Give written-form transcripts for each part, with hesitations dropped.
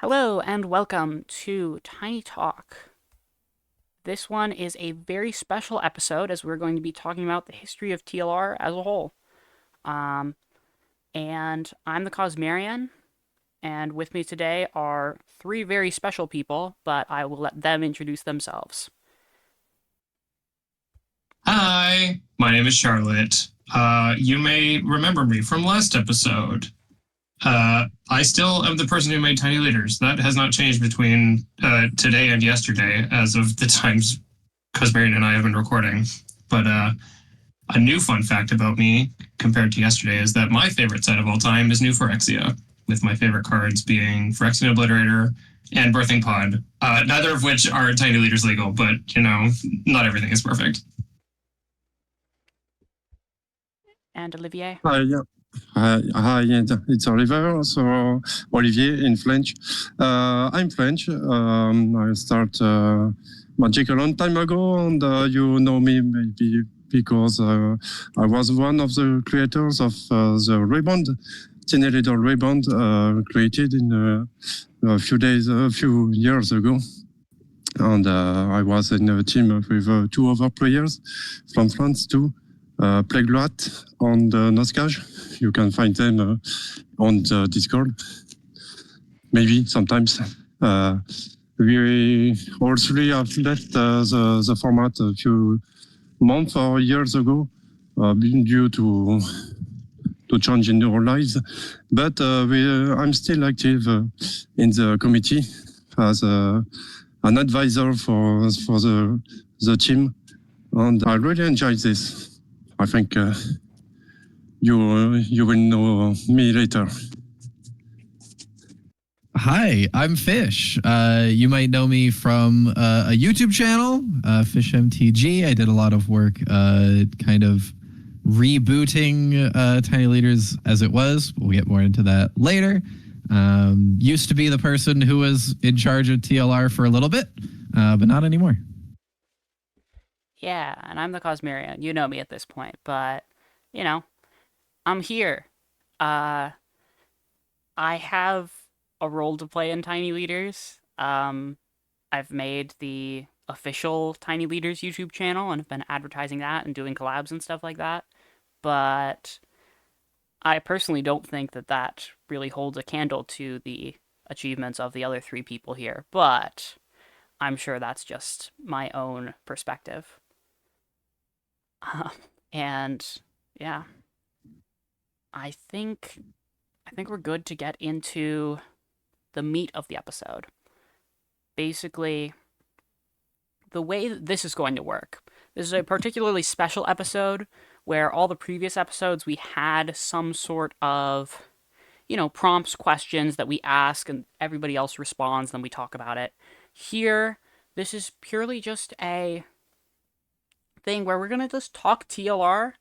Hello and welcome to Tiny Talk. This one is a very special episode as we're going to be talking about the history of TLR as a whole. Um, and I'm the Cosmerian, and with me today are three very special people, but I will let them introduce themselves. Hi, my name is Charlotte. You may remember me from last episode. I still am the person who made Tiny Leaders. That has not changed between today and yesterday as of the times Cosmerian and I have been recording. But a new fun fact about me compared to yesterday is that my favorite set of all time is New Phyrexia, with my favorite cards being Phyrexian Obliterator and Birthing Pod, neither of which are Tiny Leaders legal, but, not everything is perfect. And Olivier? Yeah. Hi, it's Oliver, so Olivier in French. I'm French. I start Magic a long time ago, and you know me maybe because I was one of the creators of the Rebound, Tiny Little Rebound, created in a few years ago. And I was in a team with two other players from France too. Plague Rat on the Noscage. You can find them on the Discord. Maybe sometimes. We all three have left the format a few months or years ago, due to change in our lives. But I'm still active in the committee as an advisor for the team, and I really enjoy this. I think you will know me later. Hi, I'm Fish. You might know me from a YouTube channel, Fishe MTG. I did a lot of work kind of rebooting Tiny Leaders as it was. We'll get more into that later. Used to be the person who was in charge of TLR for a little bit, but not anymore. Yeah, and I'm the Cosmerian. You know me at this point, but, I'm here. I have a role to play in Tiny Leaders. I've made the official Tiny Leaders YouTube channel and have been advertising that and doing collabs and stuff like that. But I personally don't think that really holds a candle to the achievements of the other three people here. But I'm sure that's just my own perspective. And yeah, I think we're good to get into the meat of the episode. Basically, the way that this is going to work. This is a particularly special episode where all the previous episodes we had some sort of, prompts, questions that we ask and everybody else responds, then we talk about it. Here, this is purely just a thing where we're gonna just talk TLR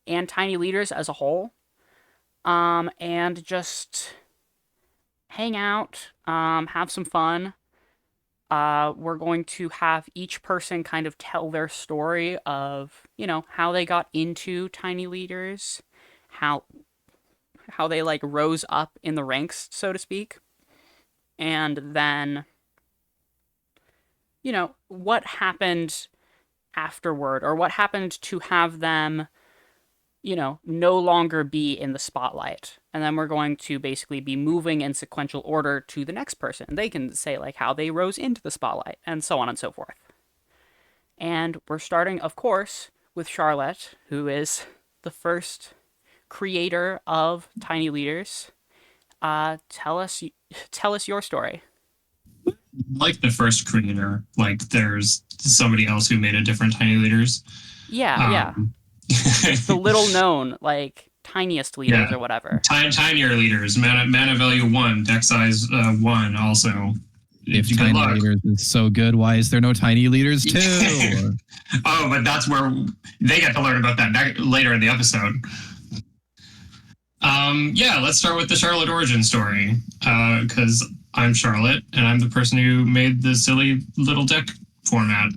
and Tiny Leaders as a whole, and just hang out, have some fun. We're going to have each person kind of tell their story of, how they got into Tiny Leaders, how they rose up in the ranks, so to speak, and then, what happened afterward, or what happened to have them, no longer be in the spotlight. And then we're going to basically be moving in sequential order to the next person. They can say how they rose into the spotlight, and so on and so forth. And we're starting, of course, with Charlotte, who is the first creator of Tiny Leaders. Tell us your story. Like the first creator, there's somebody else who made a different Tiny Leaders. Yeah. The little known, tiniest leaders or whatever. Tinier leaders, mana value 1, deck size 1 also. If Tiny Leaders is so good, why is there no Tiny Leaders too? Oh, but that's where they get to learn about that later in the episode. Let's start with the Charlotte origin story, because I'm Charlotte, and I'm the person who made the silly little deck format.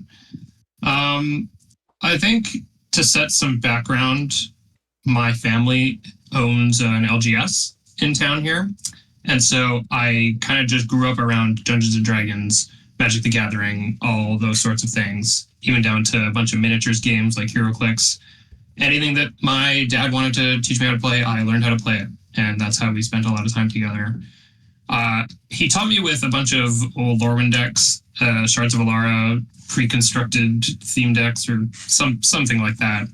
I think to set some background, my family owns an LGS in town here, And so I kind of just grew up around Dungeons and Dragons, Magic the Gathering, all those sorts of things, even down to a bunch of miniatures games like HeroClix. Anything that my dad wanted to teach me how to play, I learned how to play it. And that's how we spent a lot of time together. He taught me with a bunch of old Lorwyn decks, Shards of Alara, pre-constructed theme decks, or something like that.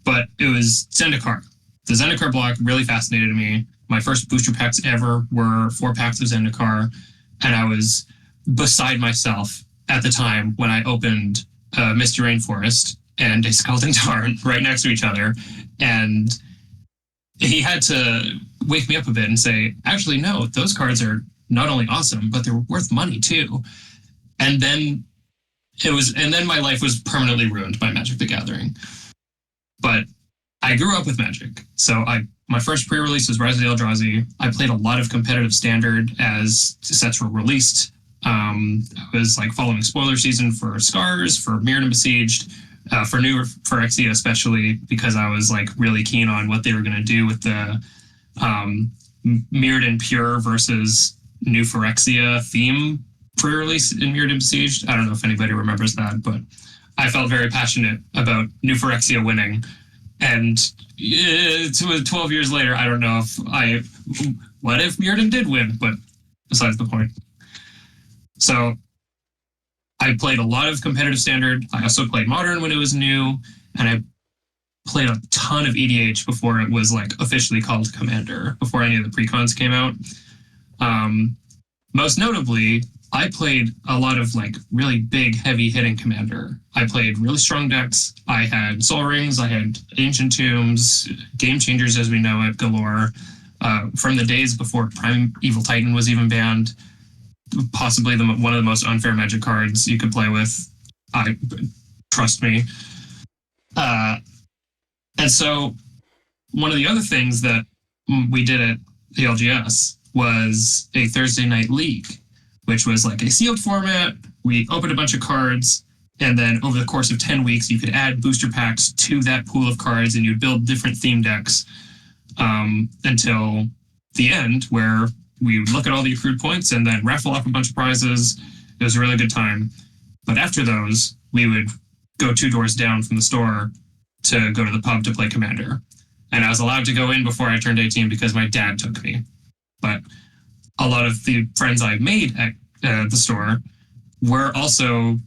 But it was Zendikar. The Zendikar block really fascinated me. My first booster packs ever were 4 packs of Zendikar, and I was beside myself at the time when I opened Misty Rainforest and a Scalding Tarn right next to each other. And he had to wake me up a bit and say, actually, no, those cards are not only awesome, but they're worth money too. And then my life was permanently ruined by Magic the Gathering. But I grew up with Magic. So my first pre-release was Rise of the Eldrazi. I played a lot of competitive Standard as sets were released. I was like following spoiler season for Scars, for Mirrodin Besieged, for New Phyrexia especially, because I was like really keen on what they were going to do with the Mirrodin Pure versus New Phyrexia theme pre-release in Mirrodin Besieged. I don't know if anybody remembers that, but I felt very passionate about New Phyrexia winning. And 12 years later, I don't know what if Mirrodin did win, but besides the point. So I played a lot of competitive Standard. I also played Modern when it was new, and I played a ton of EDH before it was like officially called Commander, before any of the precons came out. Most notably, I played a lot of like really big, heavy hitting Commander. I played really strong decks. I had Soul Rings, I had Ancient Tombs, Game Changers as we know it, galore. From the days before Prime Evil Titan was even banned, possibly one of the most unfair Magic cards you could play with. Trust me. And so one of the other things that we did at the LGS was a Thursday night league, which was like a sealed format. We opened a bunch of cards, and then over the course of 10 weeks, you could add booster packs to that pool of cards, and you'd build different theme decks until the end, where we would look at all the accrued points and then raffle off a bunch of prizes. It was a really good time. But after those, we would go 2 doors down from the store to go to the pub to play Commander. And I was allowed to go in before I turned 18 because my dad took me. But a lot of the friends I made at the store were also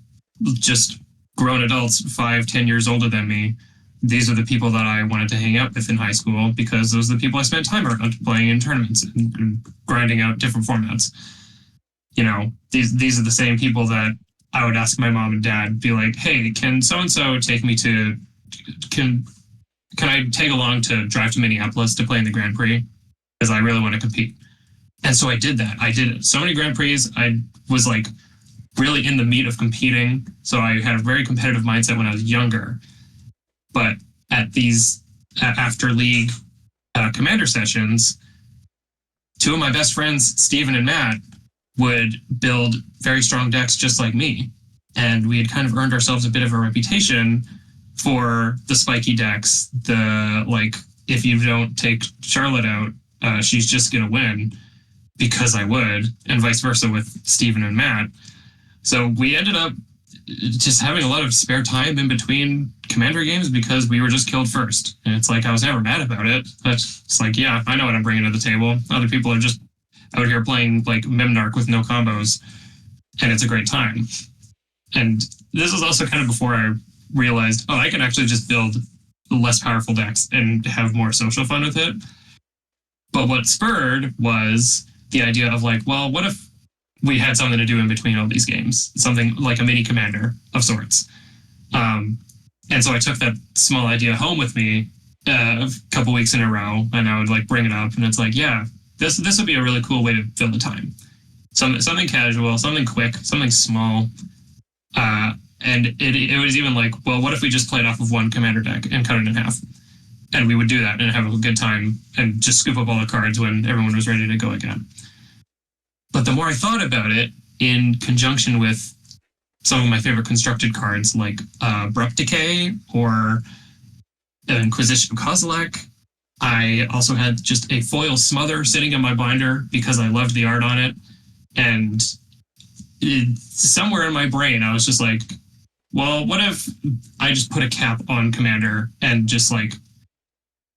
just grown adults, 5-10 years older than me. These are the people that I wanted to hang out with in high school because those are the people I spent time around playing in tournaments and grinding out different formats. You know, these are the same people that I would ask my mom and dad, be like, hey, can so-and-so take me to, can I tag along to drive to Minneapolis to play in the Grand Prix? Because I really want to compete. And so I did that. I did so many Grand Prix. I was like really in the meat of competing. So I had a very competitive mindset when I was younger. But at these after league Commander sessions, 2 of my best friends, Steven and Matt, would build very strong decks just like me. And we had kind of earned ourselves a bit of a reputation for the spiky decks, the like, if you don't take Charlotte out, she's just going to win, because I would, and vice versa with Steven and Matt. So we ended up just having a lot of spare time in between Commander games because we were just killed first. And it's like, I was never mad about it. It's like, yeah, I know what I'm bringing to the table. Other people are just out here playing like Memnarch with no combos, and it's a great time. And this was also kind of before I realized, oh, I can actually just build less powerful decks and have more social fun with it. But what spurred was the idea of like, well, what if we had something to do in between all these games? Something like a mini Commander of sorts. And so I took that small idea home with me a couple weeks in a row, and I would like bring it up, and it's like, yeah, this would be a really cool way to fill the time. Something casual, something quick, something small. And it was even like, well, what if we just played off of one Commander deck and cut it in half? And we would do that and have a good time and just scoop up all the cards when everyone was ready to go again. But the more I thought about it, in conjunction with some of my favorite constructed cards like Abrupt Decay or Inquisition of Kozilek, I also had just a foil smother sitting in my binder because I loved the art on it. And somewhere in my brain, I was just like, well, what if I just put a cap on Commander and just like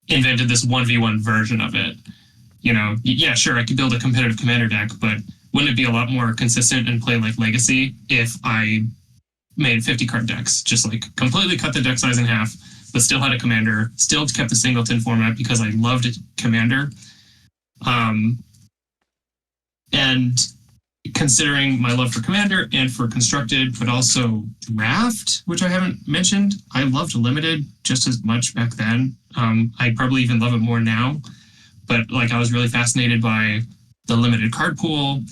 invented this 1v1 version of it? You know, yeah, sure, I could build a competitive Commander deck, but wouldn't it be a lot more consistent and play like Legacy if I made 50 card decks? Just like completely cut the deck size in half, but still had a Commander, still kept the singleton format because I loved Commander. And considering my love for Commander and for Constructed, but also Draft, which I haven't mentioned, I loved Limited just as much back then. I probably even love it more now. But like I was really fascinated by the limited card pool.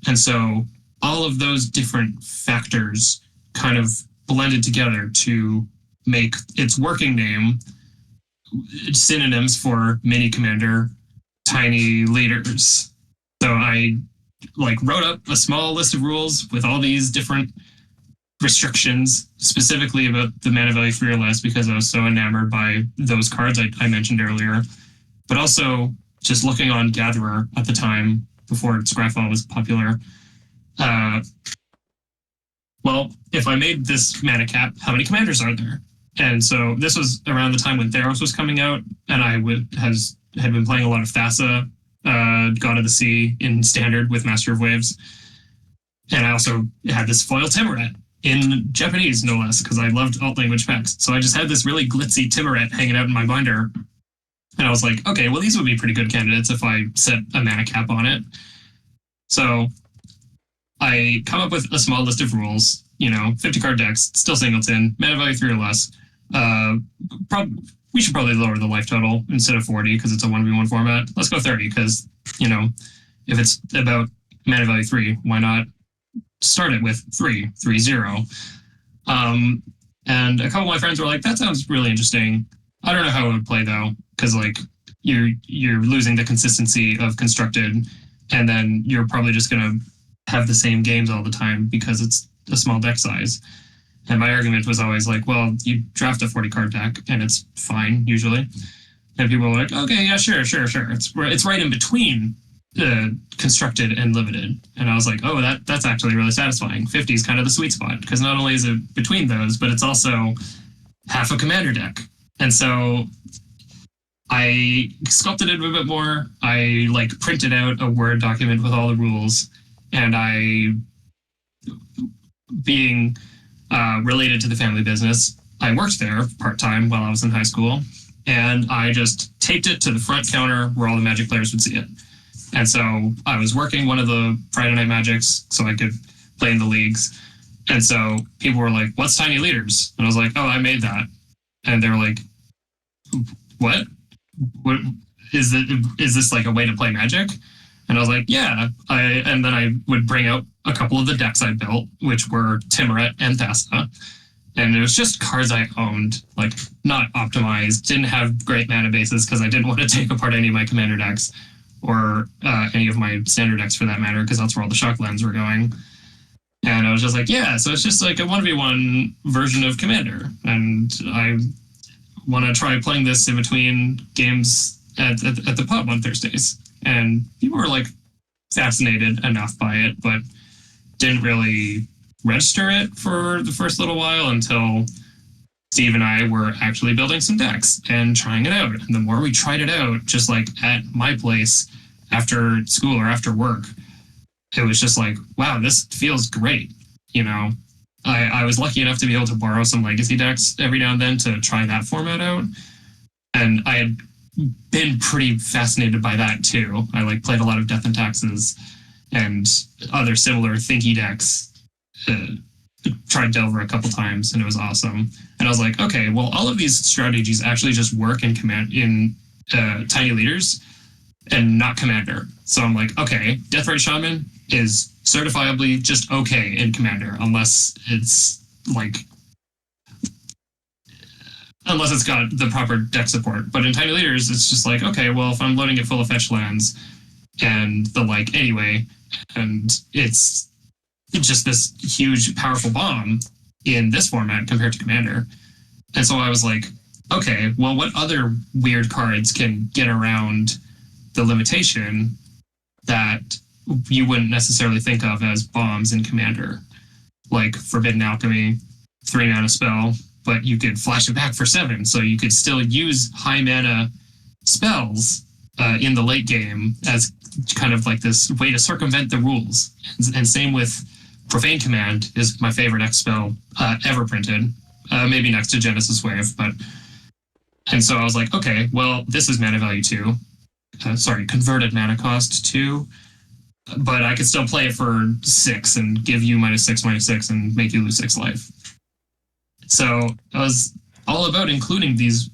And so all of those different factors kind of blended together to make its working name synonyms for mini Commander, tiny leaders. So I like wrote up a small list of rules with all these different restrictions, specifically about the mana value 3 or less, because I was so enamored by those cards I mentioned earlier. But also just looking on Gatherer at the time, before Scryfall was popular. Well, if I made this mana cap, how many commanders are there? And so this was around the time when Theros was coming out, and I had been playing a lot of Thassa, God of the Sea in Standard with Master of Waves. And I also had this foil Timuret in Japanese, no less, because I loved alt language packs. So I just had this really glitzy Timuret hanging out in my binder. And I was like, okay, well, these would be pretty good candidates if I set a mana cap on it. So I come up with a small list of rules, 50 card decks, still singleton, mana value 3 or less. We should probably lower the life total instead of 40 because it's a 1v1 format. Let's go 30 because, if it's about mana value 3, why not start it with 3-0? And a couple of my friends were like, that sounds really interesting. I don't know how it would play though, because like you're losing the consistency of Constructed, and then you're probably just gonna have the same games all the time because it's a small deck size. And my argument was always like, well, you draft a 40 card deck and it's fine usually. And people were like, okay, yeah, sure. It's right in between Constructed and Limited. And I was like, oh, that's actually really satisfying. 50 is kind of the sweet spot because not only is it between those, but it's also half a Commander deck. And so I sculpted it a bit more. I like printed out a Word document with all the rules, and being related to the family business, I worked there part-time while I was in high school, and I just taped it to the front counter where all the Magic players would see it. And so I was working one of the Friday Night Magics so I could play in the leagues. And so people were like, what's Tiny Leaders? And I was like, oh, I made that. And they were like, what is this like a way to play Magic? And I was like, yeah. And then I would bring out a couple of the decks I built, which were Timuret and Thassa. And it was just cards I owned, like not optimized, didn't have great mana bases because I didn't want to take apart any of my Commander decks or any of my Standard decks for that matter, because that's where all the Shock Lands were going. And I was just like, yeah, so it's just like a 1v1 version of Commander. And I want to try playing this in between games at the pub on Thursdays. And people were like fascinated enough by it, but didn't really register it for the first little while until Steve and I were actually building some decks and trying it out. And the more we tried it out, just like at my place after school or after work, it was just like, wow, this feels great. I was lucky enough to be able to borrow some legacy decks every now and then to try that format out. And I had been pretty fascinated by that too. I like played a lot of Death and Taxes and other similar thinky decks. Tried Delver a couple times and it was awesome. And I was like, okay, well, all of these strategies actually just work in Tiny Leaders and not Commander. So I'm like, okay, Deathrite Shaman is certifiably just okay in Commander unless it's got the proper deck support. But in Tiny Leaders, it's just like, okay, well, if I'm loading it full of fetch lands and the like anyway, and it's just this huge, powerful bomb in this format compared to Commander. And so I was like, okay, well, what other weird cards can get around the limitation that you wouldn't necessarily think of as bombs in Commander? Like Forbidden Alchemy, 3 mana spell, but you could flash it back for 7, so you could still use high mana spells in the late game as kind of like this way to circumvent the rules. And same with Profane Command is my favorite X spell ever printed, maybe next to Genesis Wave. And so I was like, okay, well, this is mana value 2. Converted mana cost 2. But I could still play it for 6 and give you -6/-6 and make you lose 6 life. So I was all about including these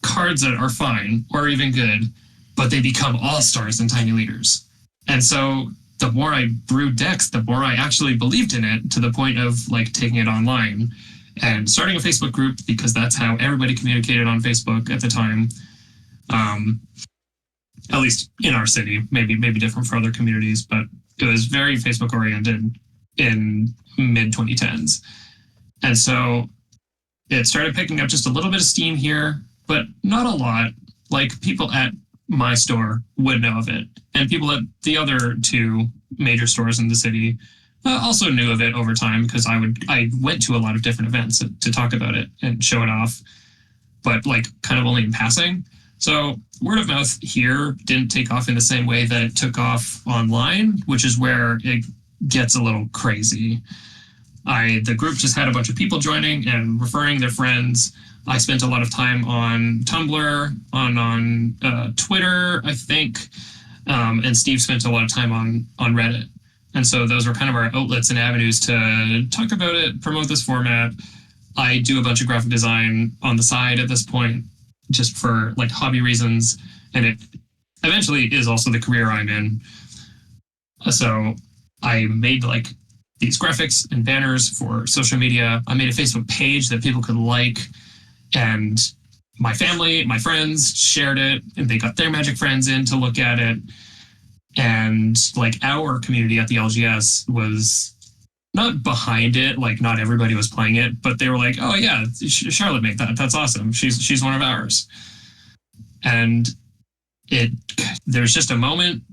cards that are fine or even good, but they become all-stars in Tiny Leaders. And so the more I brewed decks, the more I actually believed in it, to the point of like taking it online and starting a Facebook group, because that's how everybody communicated on Facebook at the time. At least in our city, maybe different for other communities, but it was very Facebook oriented in mid 2010s. And so it started picking up just a little bit of steam here, but not a lot. Like people at my store would know of it, and people at the other 2 major stores in the city also knew of it over time, because I went to a lot of different events to talk about it and show it off, but like kind of only in passing. So word of mouth here didn't take off in the same way that it took off online, which is where it gets a little crazy. The group just had a bunch of people joining and referring their friends. I spent a lot of time on Tumblr, on Twitter, I think, and Steve spent a lot of time on Reddit. And so those were kind of our outlets and avenues to talk about it, promote this format. I do a bunch of graphic design on the side at this point, just for like hobby reasons, and it eventually is also the career I'm in. So I made like these graphics and banners for social media. I made a Facebook page that people could like, and my family, my friends shared it, and they got their Magic friends in to look at it. And like our community at the LGS was not behind it, like not everybody was playing it, but they were like, oh yeah, Charlotte made that. That's awesome. She's one of ours. And there's just a moment,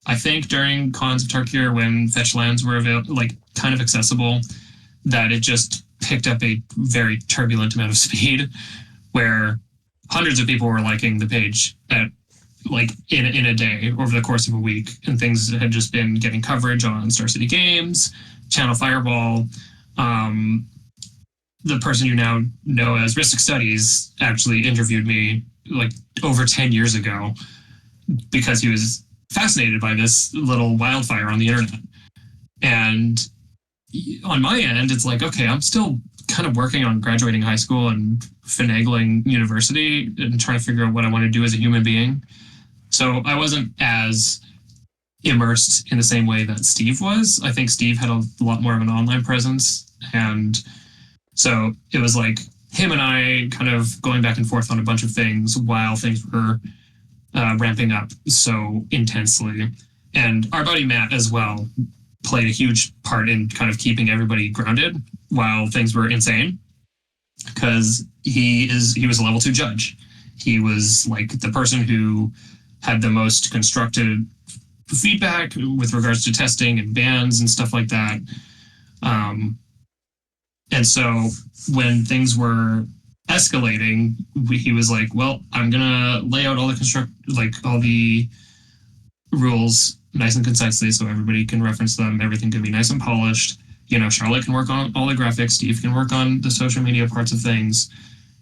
I think, during Cons of Tarkir when fetch lands were like kind of accessible, that it just picked up a very turbulent amount of speed, where hundreds of people were liking the page at like in a day over the course of a week, and things had just been getting coverage on Star City Games, Channel Fireball. The person you now know as Ristic Studies actually interviewed me like over 10 years ago, because he was fascinated by this little wildfire on the internet. And on my end, it's like, okay, I'm still kind of working on graduating high school and finagling university and trying to figure out what I want to do as a human being. So I wasn't as immersed in the same way that Steve was. I think Steve had a lot more of an online presence. And so it was like him and I kind of going back and forth on a bunch of things while things were ramping up so intensely. And our buddy Matt as well played a huge part in kind of keeping everybody grounded while things were insane, because he was a level 2 judge. He was like the person who had the most constructive feedback with regards to testing and bans and stuff like that. And so when things were escalating, he was like, well, I'm going to lay out all the rules nice and concisely so everybody can reference them. Everything can be nice and polished. You know, Charlotte can work on all the graphics. Steve can work on the social media parts of things.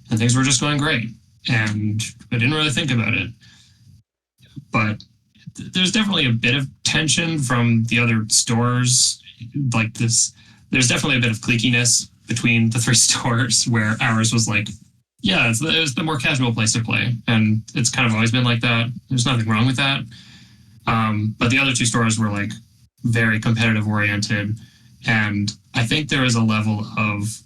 And things were just going great. And I didn't really think about it. But there's definitely a bit of tension from the other stores like this. There's definitely a bit of cliquiness between the 3 stores, where ours was like, yeah, it was the more casual place to play. And it's kind of always been like that. There's nothing wrong with that. But the other 2 stores were like very competitive oriented. And I think there is a level of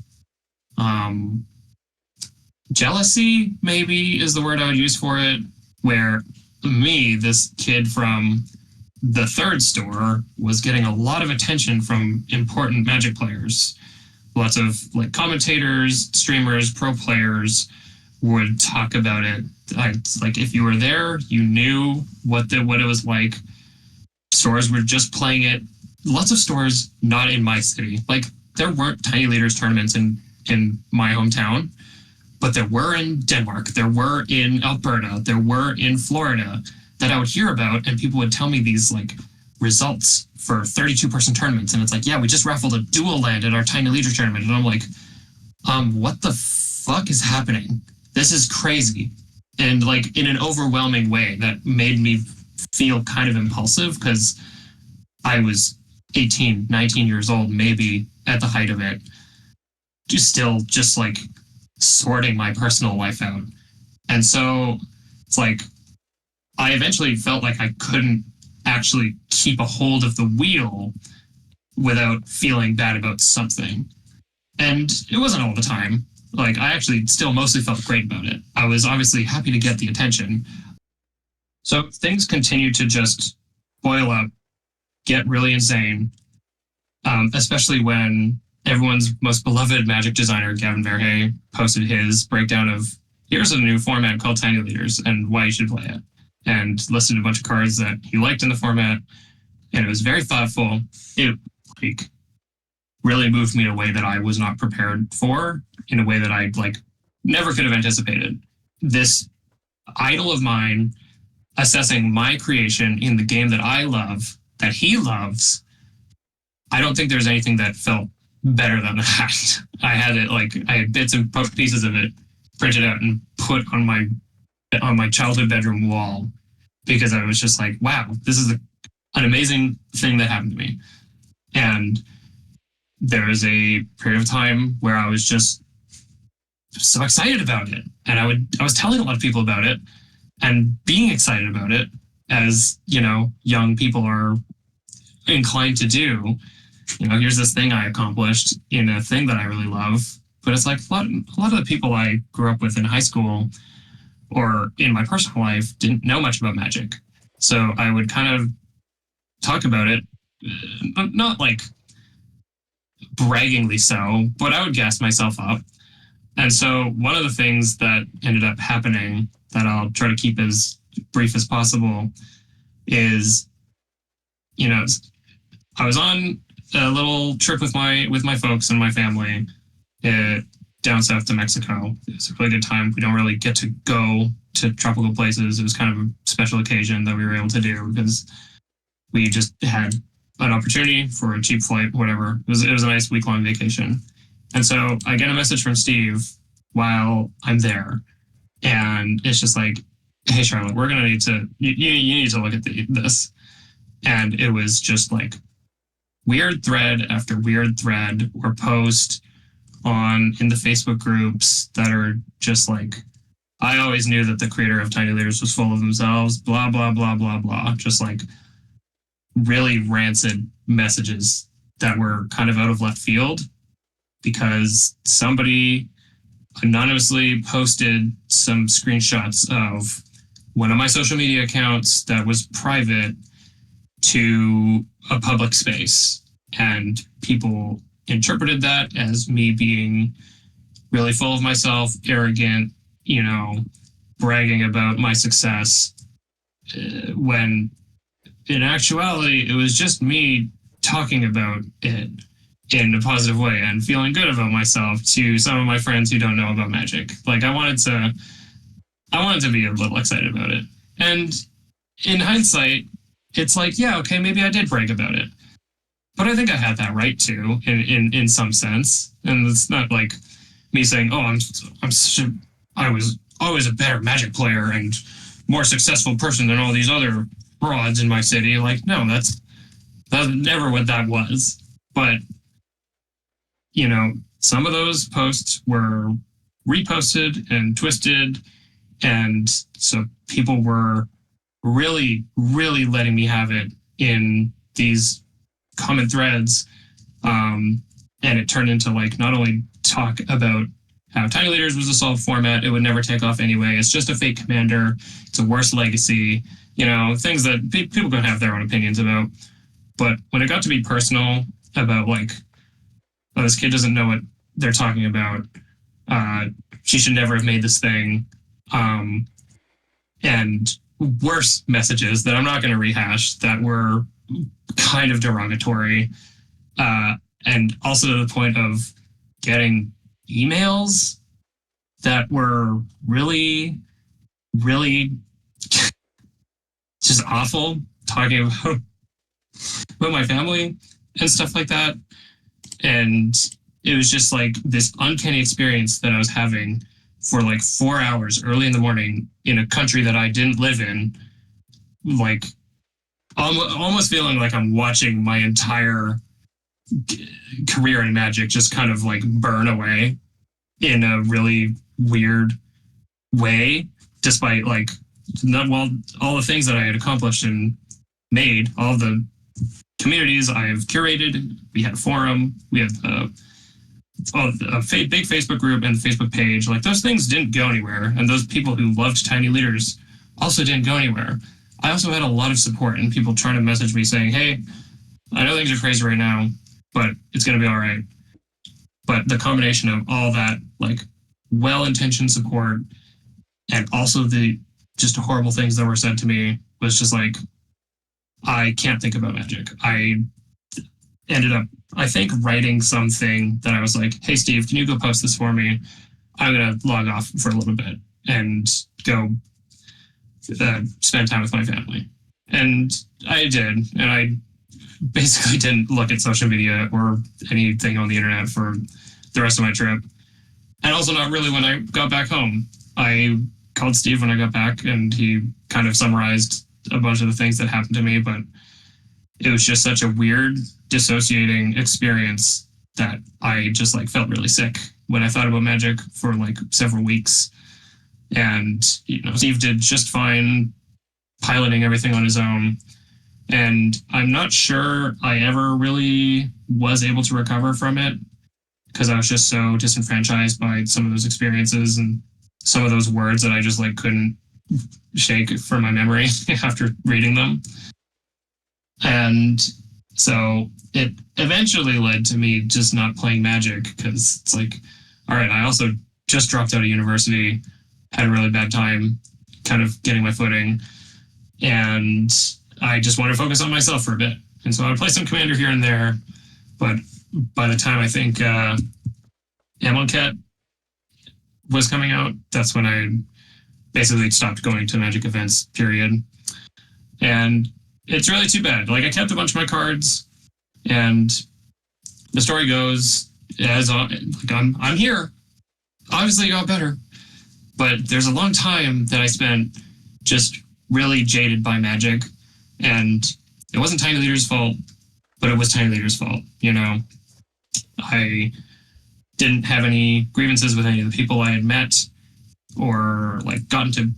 jealousy, maybe is the word I would use for it, where me, this kid from the 3rd store, was getting a lot of attention from important Magic players. Lots of like commentators, streamers, pro players would talk about it. Like if you were there, you knew what it was like. Stores were just playing it. Lots of stores not in my city. Like there weren't Tiny Leaders tournaments in my hometown, but there were in Denmark, there were in Alberta, there were in Florida that I would hear about, and people would tell me these like results for 32-person tournaments, and it's like, yeah, we just raffled a dual land at our Tiny Leaders tournament, and I'm like, what the fuck is happening? This is crazy. And like in an overwhelming way that made me feel kind of impulsive because I was 18, 19 years old, maybe at the height of it, just like sorting my personal life out. And so it's like, I eventually felt like I couldn't actually keep a hold of the wheel without feeling bad about something. And it wasn't all the time. Like, I actually still mostly felt great about it. I was obviously happy to get the attention. So things continued to just boil up, get really insane, especially when everyone's most beloved Magic designer, Gavin Verhey, posted his breakdown of, here's a new format called Tiny Leaders and why you should play it, and listed a bunch of cards that he liked in the format. And it was very thoughtful. It like really moved me in a way that I was not prepared for, in a way that I like never could have anticipated. This idol of mine assessing my creation in the game that I love, that he loves. I don't think there's anything that felt better than that. I had bits and pieces of it printed out and put on my childhood bedroom wall, because I was just like, wow, this is an amazing thing that happened to me. And there was a period of time where I was just so excited about it. And I was telling a lot of people about it and being excited about it, as, you know, young people are inclined to do. You know, here's this thing I accomplished in a thing that I really love. But it's like a lot of the people I grew up with in high school or in my personal life didn't know much about Magic. So I would kind of talk about it, not like braggingly so, but I would gas myself up. And so one of the things that ended up happening, that I'll try to keep as brief as possible, is, you know, I was on a little trip with my folks and my family down south to Mexico. It was a really good time. We don't really get to go to tropical places. It was kind of a special occasion that we were able to do because we just had an opportunity for a cheap flight, whatever. It was a nice week-long vacation. And so I get a message from Steve while I'm there, and it's just like, hey, Charlotte, we're going to need to, you need to look at this. And it was just like weird thread after weird thread or post in the Facebook groups that are just like, I always knew that the creator of Tiny Leaders was full of themselves, blah, blah, blah, blah, blah. Just like really rancid messages that were kind of out of left field, because somebody anonymously posted some screenshots of one of my social media accounts that was private to a public space. And people interpreted that as me being really full of myself, arrogant, you know, bragging about my success, when in actuality, it was just me talking about it in a positive way and feeling good about myself to some of my friends who don't know about Magic. Like, I wanted to be a little excited about it. And in hindsight, it's like, yeah, okay, maybe I did brag about it. But I think I had that right too, in some sense. And it's not like me saying, oh, I was always a better Magic player and more successful person than all these other broads in my city. Like, no, that's never what that was. But, you know, some of those posts were reposted and twisted. And so people were really, really letting me have it in these common threads. And it turned into like not only talk about how Tiny Leaders was a solved format, it would never take off anyway. It's just a fake commander. It's a worse legacy. You know, things that people can have their own opinions about. But when it got to be personal about like, oh, this kid doesn't know what they're talking about, She should never have made this thing. And worse messages that I'm not going to rehash that were kind of derogatory. And also to the point of getting emails that were really, really just awful, talking about my family and stuff like that. And it was just like this uncanny experience that I was having for like 4 hours early in the morning in a country that I didn't live in, like almost feeling like I'm watching my entire career in magic just kind of like burn away in a really weird way, despite like all the things that I had accomplished and made, all the communities I have curated. We had a forum, we had a big Facebook group and Facebook page. Like those things didn't go anywhere, and those people who loved Tiny Leaders also didn't go anywhere. I also had a lot of support and people trying to message me saying, "Hey, I know things are crazy right now, but it's going to be all right." But the combination of all that, like well-intentioned support, and also the just horrible things that were said to me, was just like, I can't think about magic. I ended up, I think, writing something that I was like, "Hey, Steve, can you go post this for me? I'm going to log off for a little bit and go spend time with my family." And I did. And I basically didn't look at social media or anything on the internet for the rest of my trip. And also not really when I got back home. I called Steve when I got back, and he kind of summarized a bunch of the things that happened to me, but it was just such a weird, dissociating experience that I just like felt really sick when I thought about magic for like several weeks. And, Steve did just fine piloting everything on his own. And I'm not sure I ever really was able to recover from it because I was just so disenfranchised by some of those experiences and some of those words that I just like couldn't shake from my memory after reading them. And so it eventually led to me just not playing magic because it's like, all right, I also just dropped out of university, had a really bad time kind of getting my footing, and I just wanted to focus on myself for a bit. And so I would play some Commander here and there, but by the time I think Amonkhet was coming out, that's when I basically stopped going to Magic events, period. And it's really too bad. Like, I kept a bunch of my cards, and the story goes as like I'm here. Obviously, it got better, but there's a long time that I spent just really jaded by Magic, and it wasn't Tiny Leader's fault, but it was Tiny Leader's fault. I didn't have any grievances with any of the people I had met or like gotten to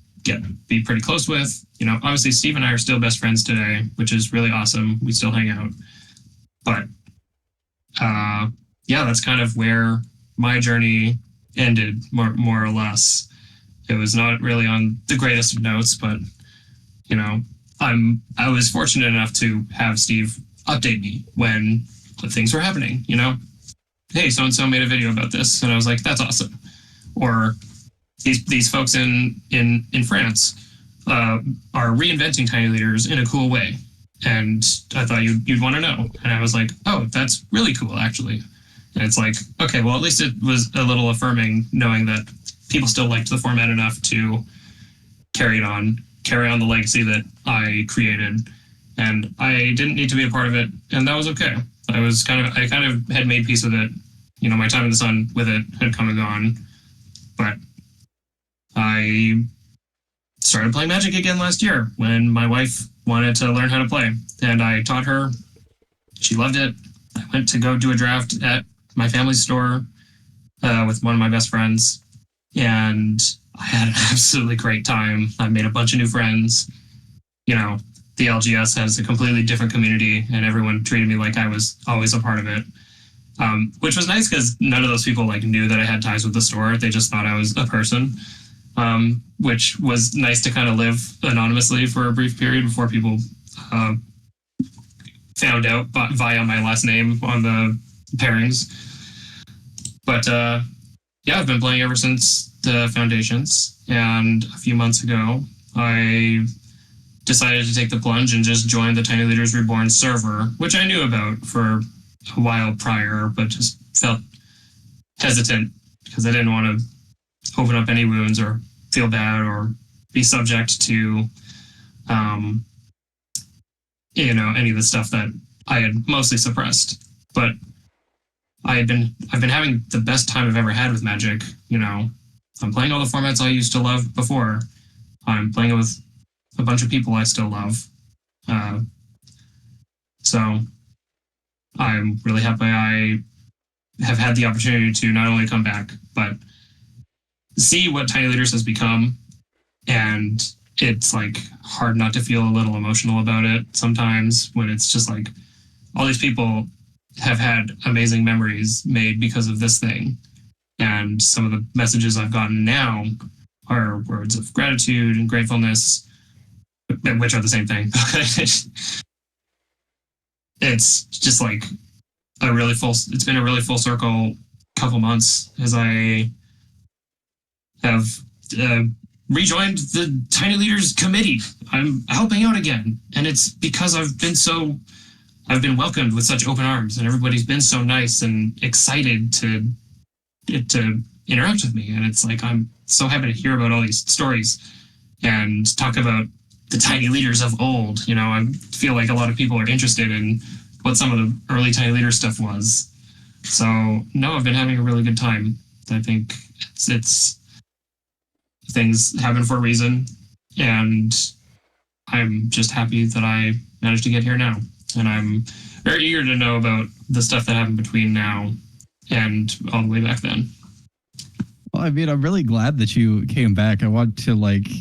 be pretty close with. Obviously Steve and I are still best friends today, which is really awesome. We still hang out. But that's kind of where my journey ended, more or less. It was not really on the greatest of notes, but I was fortunate enough to have Steve update me when things were happening. Hey, so-and-so made a video about this, and I was like, that's awesome. Or these folks in France are reinventing Tiny Leaders in a cool way, and I thought you'd want to know. And I was like, oh, that's really cool, actually. And it's like, okay, well, at least it was a little affirming knowing that people still liked the format enough to carry on the legacy that I created. And I didn't need to be a part of it, and that was okay. I kind of had made peace with it. My time in the sun with it had come and gone. But I started playing Magic again last year when my wife wanted to learn how to play, and I taught her. She loved it. I went to go do a draft at my family's store with one of my best friends, and I had an absolutely great time. I made a bunch of new friends. The LGS has a completely different community, and everyone treated me like I was always a part of it, which was nice because none of those people knew that I had ties with the store. They just thought I was a person, which was nice to kind of live anonymously for a brief period before people found out via my last name on the pairings. But yeah, I've been playing ever since the Foundations, and a few months ago, I decided to take the plunge and just join the Tiny Leaders Reborn server, which I knew about for a while prior, but just felt hesitant because I didn't want to open up any wounds or feel bad or be subject to, any of the stuff that I had mostly suppressed. But I've been having the best time I've ever had with Magic. I'm playing all the formats I used to love before. I'm playing it with a bunch of people I still love. So I'm really happy I have had the opportunity to not only come back, but see what Tiny Leaders has become. And it's like hard not to feel a little emotional about it sometimes when it's just like all these people have had amazing memories made because of this thing. And some of the messages I've gotten now are words of gratitude and gratefulness, which are the same thing. It's just like it's been a really full circle couple months as I have rejoined the Tiny Leaders committee. I'm helping out again. And it's because I've been welcomed with such open arms, and everybody's been so nice and excited to interact with me. And it's like, I'm so happy to hear about all these stories and talk about the Tiny Leaders of old. I feel like a lot of people are interested in what some of the early Tiny Leader stuff was. So no, I've been having a really good time. I think it's things happen for a reason, and I'm just happy that I managed to get here now. And I'm very eager to know about the stuff that happened between now and all the way back then. Well, I mean, I'm really glad that you came back. I want to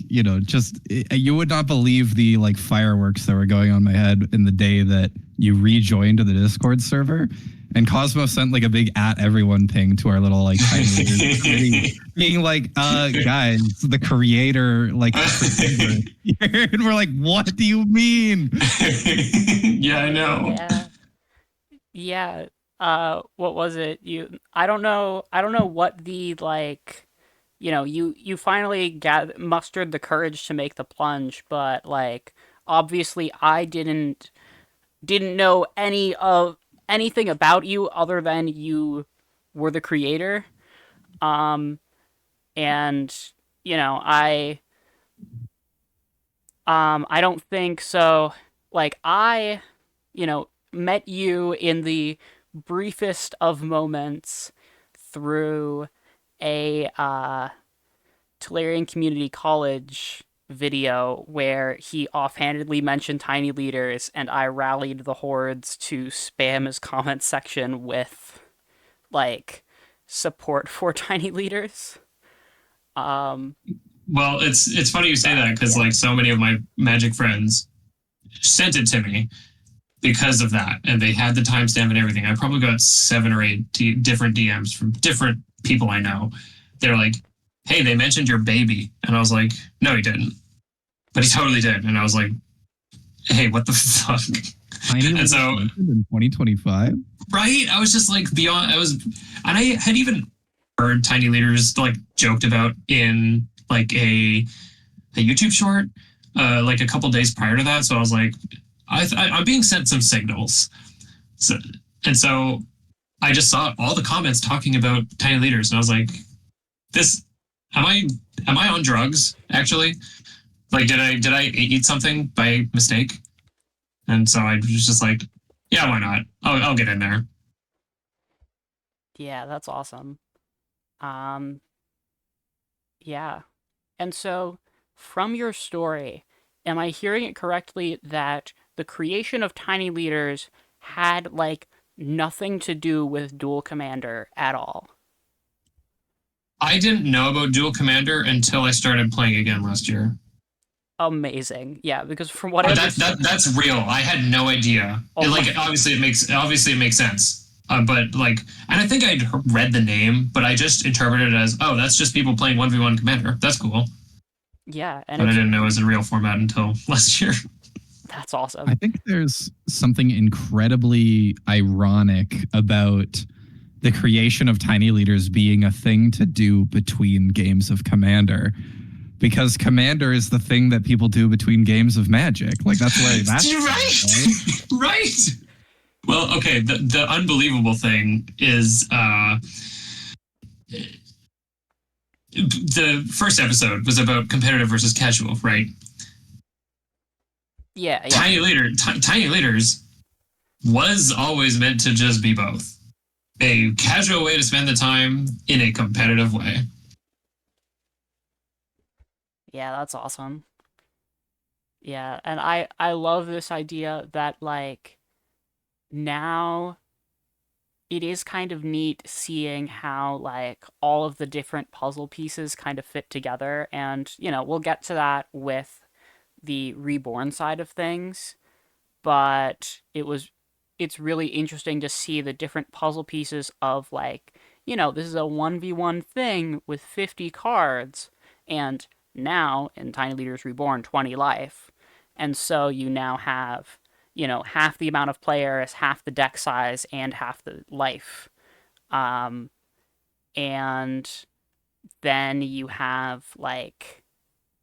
you would not believe the fireworks that were going on in my head in the day that you rejoined the Discord server. And Cosmo sent a big @everyone ping to our little Tiny Leaders being guys, the creator and we're like, what do you mean? Yeah, I know. Yeah. What was it? I don't know what the you finally mustered the courage to make the plunge, but obviously I didn't know anything about you other than you were the creator. And I don't think so. I met you in the briefest of moments through a Tolarian Community College video where he offhandedly mentioned Tiny Leaders, and I rallied the hordes to spam his comment section with support for Tiny Leaders. Well, it's funny you say that because so many of my Magic friends sent it to me because of that, and they had the timestamp and everything. I probably got 7 or 8 different DMs from different people I know. They're like, "Hey, they mentioned your baby," and I was like, "No, he didn't," but he totally did. And I was like, "Hey, what the fuck?" And so in 2025, right? I was just beyond. And I had even heard Tiny Leaders joked about in a YouTube short a couple days prior to that. So I was like, I'm being sent some signals. So I just saw all the comments talking about Tiny Leaders, and I was like, am I on drugs actually? Did I eat something by mistake? And so I was just like, yeah, why not? I'll get in there. Yeah, that's awesome. Yeah. And so, from your story, am I hearing it correctly that the creation of Tiny Leaders had, nothing to do with Dual Commander at all? I didn't know about Dual Commander until I started playing again last year. Amazing. Yeah, because from what I understand... That's real. I had no idea. Obviously it makes sense. But and I think I'd read the name, but I just interpreted it as, oh, that's just people playing 1v1 Commander. That's cool. Yeah, but I didn't know it was a real format until last year. That's awesome. I think there's something incredibly ironic about the creation of tiny leaders being a thing to do between games of Commander. Because Commander is the thing that people do between games of Magic. Like, that's where that's right. Right. Well, okay. The unbelievable thing is the first episode was about competitive versus casual, right? Yeah. Tiny Leaders was always meant to just be both. A casual way to spend the time in a competitive way. Yeah, that's awesome. Yeah, and I love this idea that like now it is kind of neat seeing how like all of the different puzzle pieces kind of fit together, and we'll get to that with the reborn side of things, but it's really interesting to see the different puzzle pieces of like, this is a 1v1 thing with 50 cards, and now in Tiny Leaders Reborn 20 life. And so you now have, half the amount of players, half the deck size, and half the life. Um, and then you have like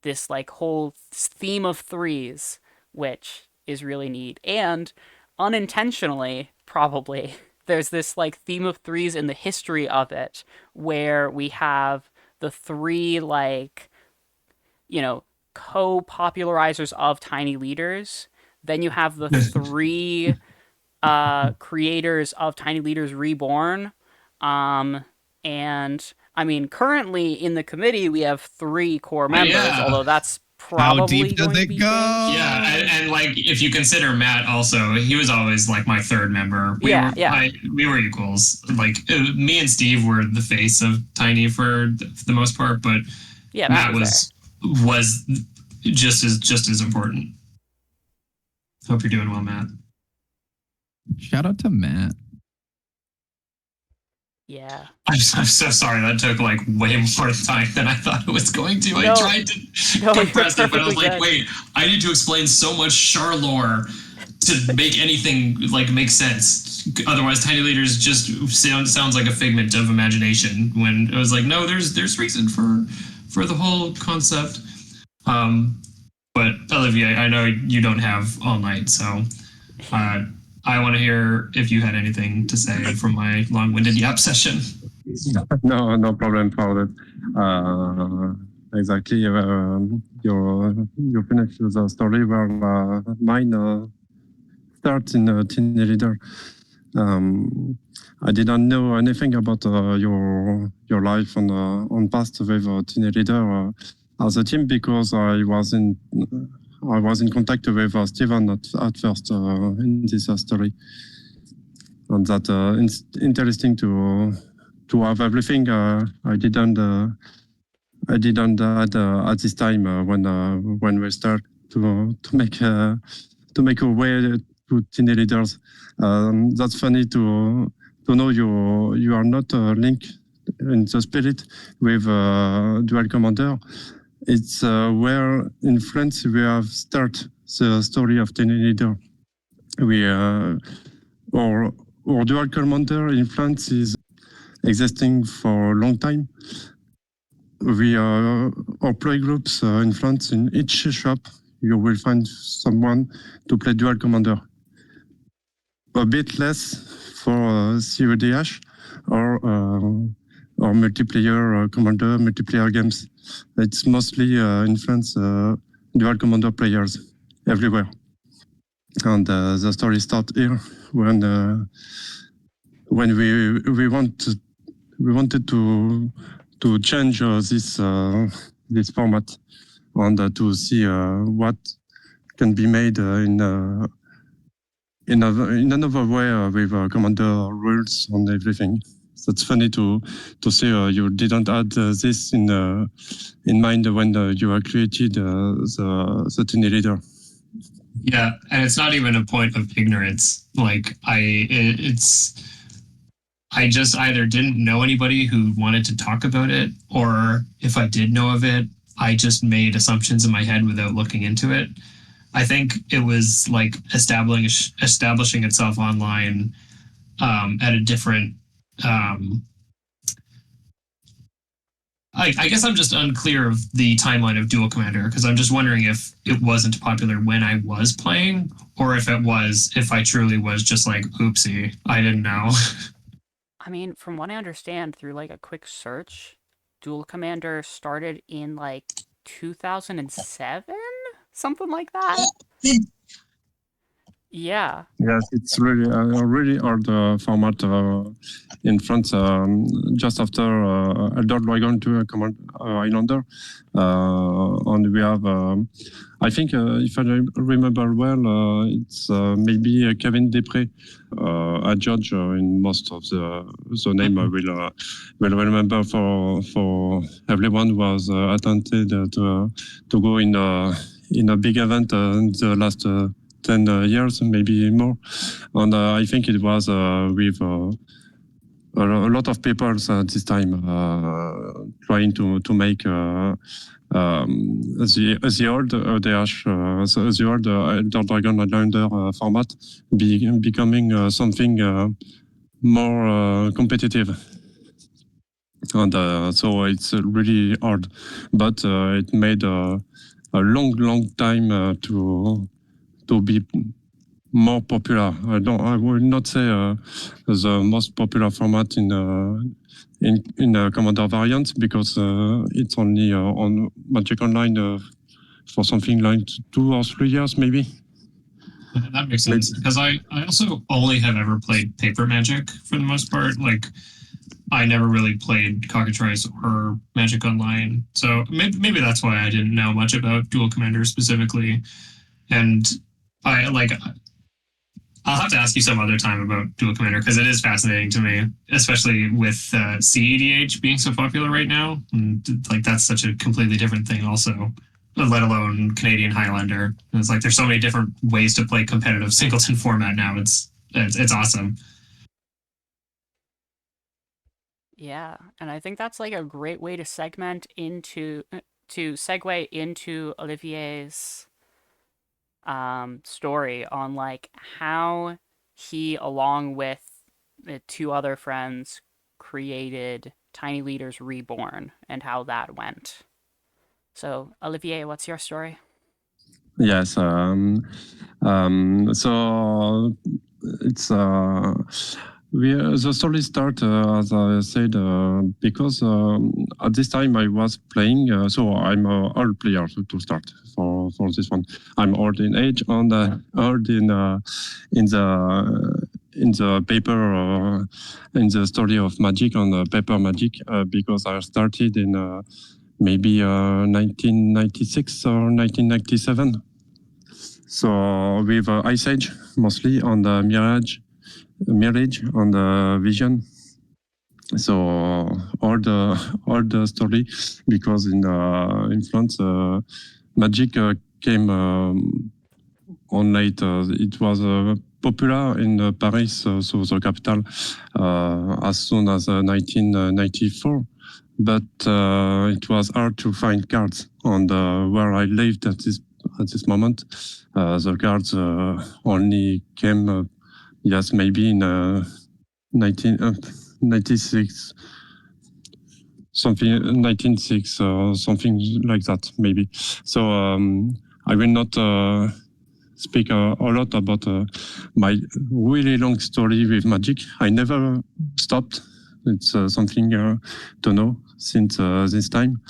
this like whole theme of threes, which is really neat. And unintentionally, probably, there's this like theme of threes in the history of it, where we have the three like, co-popularizers of Tiny Leaders. Then you have the three creators of Tiny Leaders Reborn. And I mean, currently in the committee, we have 3 core members, although that's how probably deep does it go? Yeah, and like if you consider Matt also, he was always like my third member. We were equals. Like me and Steve were the face of Tiny for the most part, but yeah, Matt was just as important. Hope you're doing well, Matt. Shout out to Matt. Yeah. I'm so sorry. That took like way more time than I thought it was going to. I tried to compress it, but I was like, wait, I need to explain so much Char lore to make anything like make sense. Otherwise, Tiny Leaders just sounds like a figment of imagination. When it was like, no, there's reason for the whole concept. But Olivier, I know you don't have all night, so I want to hear if you had anything to say from my long-winded yap session. No problem for that. Exactly. You finished the story where mine starts in Tiny Leader. I didn't know anything about your life on past with Tiny Leader as a team, because I was in contact with Steven at first in this story, and that it's interesting to have everything. I didn't add at this time when we start to make a way to Tiny Leaders. That's funny to know you are not linked in the spirit with Dual Commander. It's where in France we have start the story of Tiny Leader. Our Dual Commander in France is existing for a long time. Our play groups in France, in each shop, you will find someone to play Dual Commander. A bit less for CEDH or multiplayer commander, multiplayer games. It's mostly in France Dual Commander players everywhere. And the story starts here when we wanted to change this format and to see what can be made in another way with commander rules and everything. So it's funny to see you didn't add this in mind when you created the Tiny Leader. Yeah, and it's not even a point of ignorance. Like I just either didn't know anybody who wanted to talk about it, or if I did know of it, I just made assumptions in my head without looking into it. I think it was like establishing itself online at a different I guess I'm just unclear of the timeline of Dual Commander because I'm just wondering if it wasn't popular when I was playing, or if it was, if I truly was just like, oopsie, I didn't know. I mean, from what I understand through like a quick search, Dual Commander started in like 2007? Something like that? Yeah. Yes, it's really really hard format in France. Just after Elder Dragon to Command Islander, and we have. I think, if I remember well, it's maybe Kevin Desprez, a judge in most of the name. I will remember for everyone who was attempted to go in a big event in the last 10 years, maybe more. And I think it was with a lot of people this time trying to make the old ODH, the old Elder Dragon Islander format becoming something more competitive. And so it's really hard. But it made a long time to be more popular. I will not say the most popular format in Commander variant because it's only on Magic Online for something like 2 or 3 years, maybe. That makes sense because I also only have ever played paper Magic for the most part. Like, I never really played Cockatrice or Magic Online, so maybe that's why I didn't know much about Dual Commander specifically. And I'll have to ask you some other time about Dual Commander because it is fascinating to me, especially with CEDH being so popular right now. And like, that's such a completely different thing, also, let alone Canadian Highlander. And it's like there's so many different ways to play competitive singleton format now. It's awesome. Yeah, and I think that's like a great way to segue into Olivier's story on like how he, along with the 2 other friends, created Tiny Leaders Reborn and how that went. So, Olivier, what's your story? Yes. So it's the story start as I said because at this time I was playing. So I'm an old player to start for this one. I'm old in age and old in the paper in the story of magic on paper magic because I started in maybe 1996 or 1997. So with Ice Age mostly on the Mirage on the Vision. So all the story because in France magic came on late. It was popular in Paris, so the capital, as soon as 1994. But it was hard to find cards on where I lived at this moment. The cards only came, yes, maybe in 1996, something 1996 or something like that, maybe. So I will not speak a lot about my really long story with magic. I never stopped. It's something to know since this time.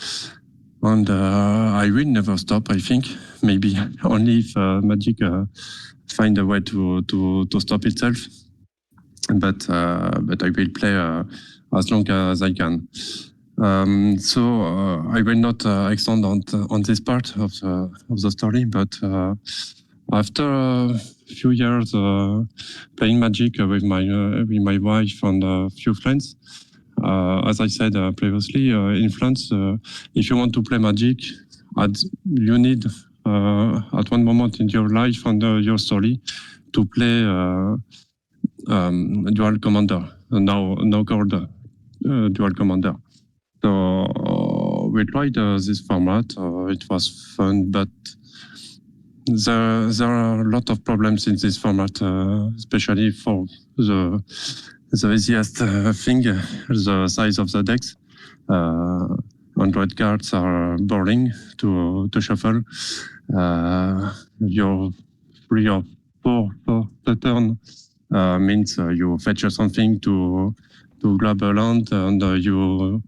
And I will never stop, I think. Maybe only if magic find a way to stop itself. But I will play as long as I can. So I will not extend on this part of the story, but after a few years playing magic with my wife and a few friends, as I said previously, in France, if you want to play magic, you need at one moment in your life and your story to play Dual Commander, now called Dual Commander. So we tried this format. It was fun, but there are a lot of problems in this format, especially for the the easiest thing, the size of the decks. 100 cards are boring to shuffle. Your 3 or 4 per turn means you fetch something to grab a land, and you,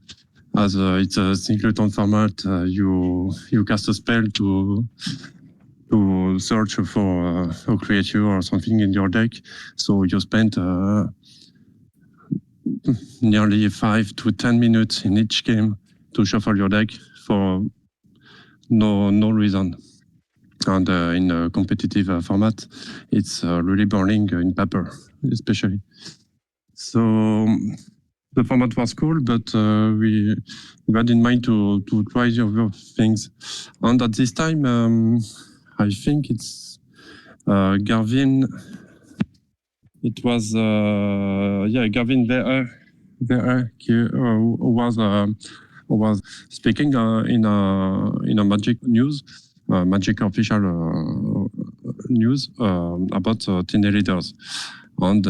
as it's a singleton format, you cast a spell to search for a creature or something in your deck. So you spend nearly 5 to 10 minutes in each game to shuffle your deck for no reason. And in a competitive format, it's really boring in paper, especially. So the format was cool, but we had in mind to try other things. And at this time, I think it's Garvin. It was Garvin VR who was speaking in a Magic news, Magic official news about team leaders. And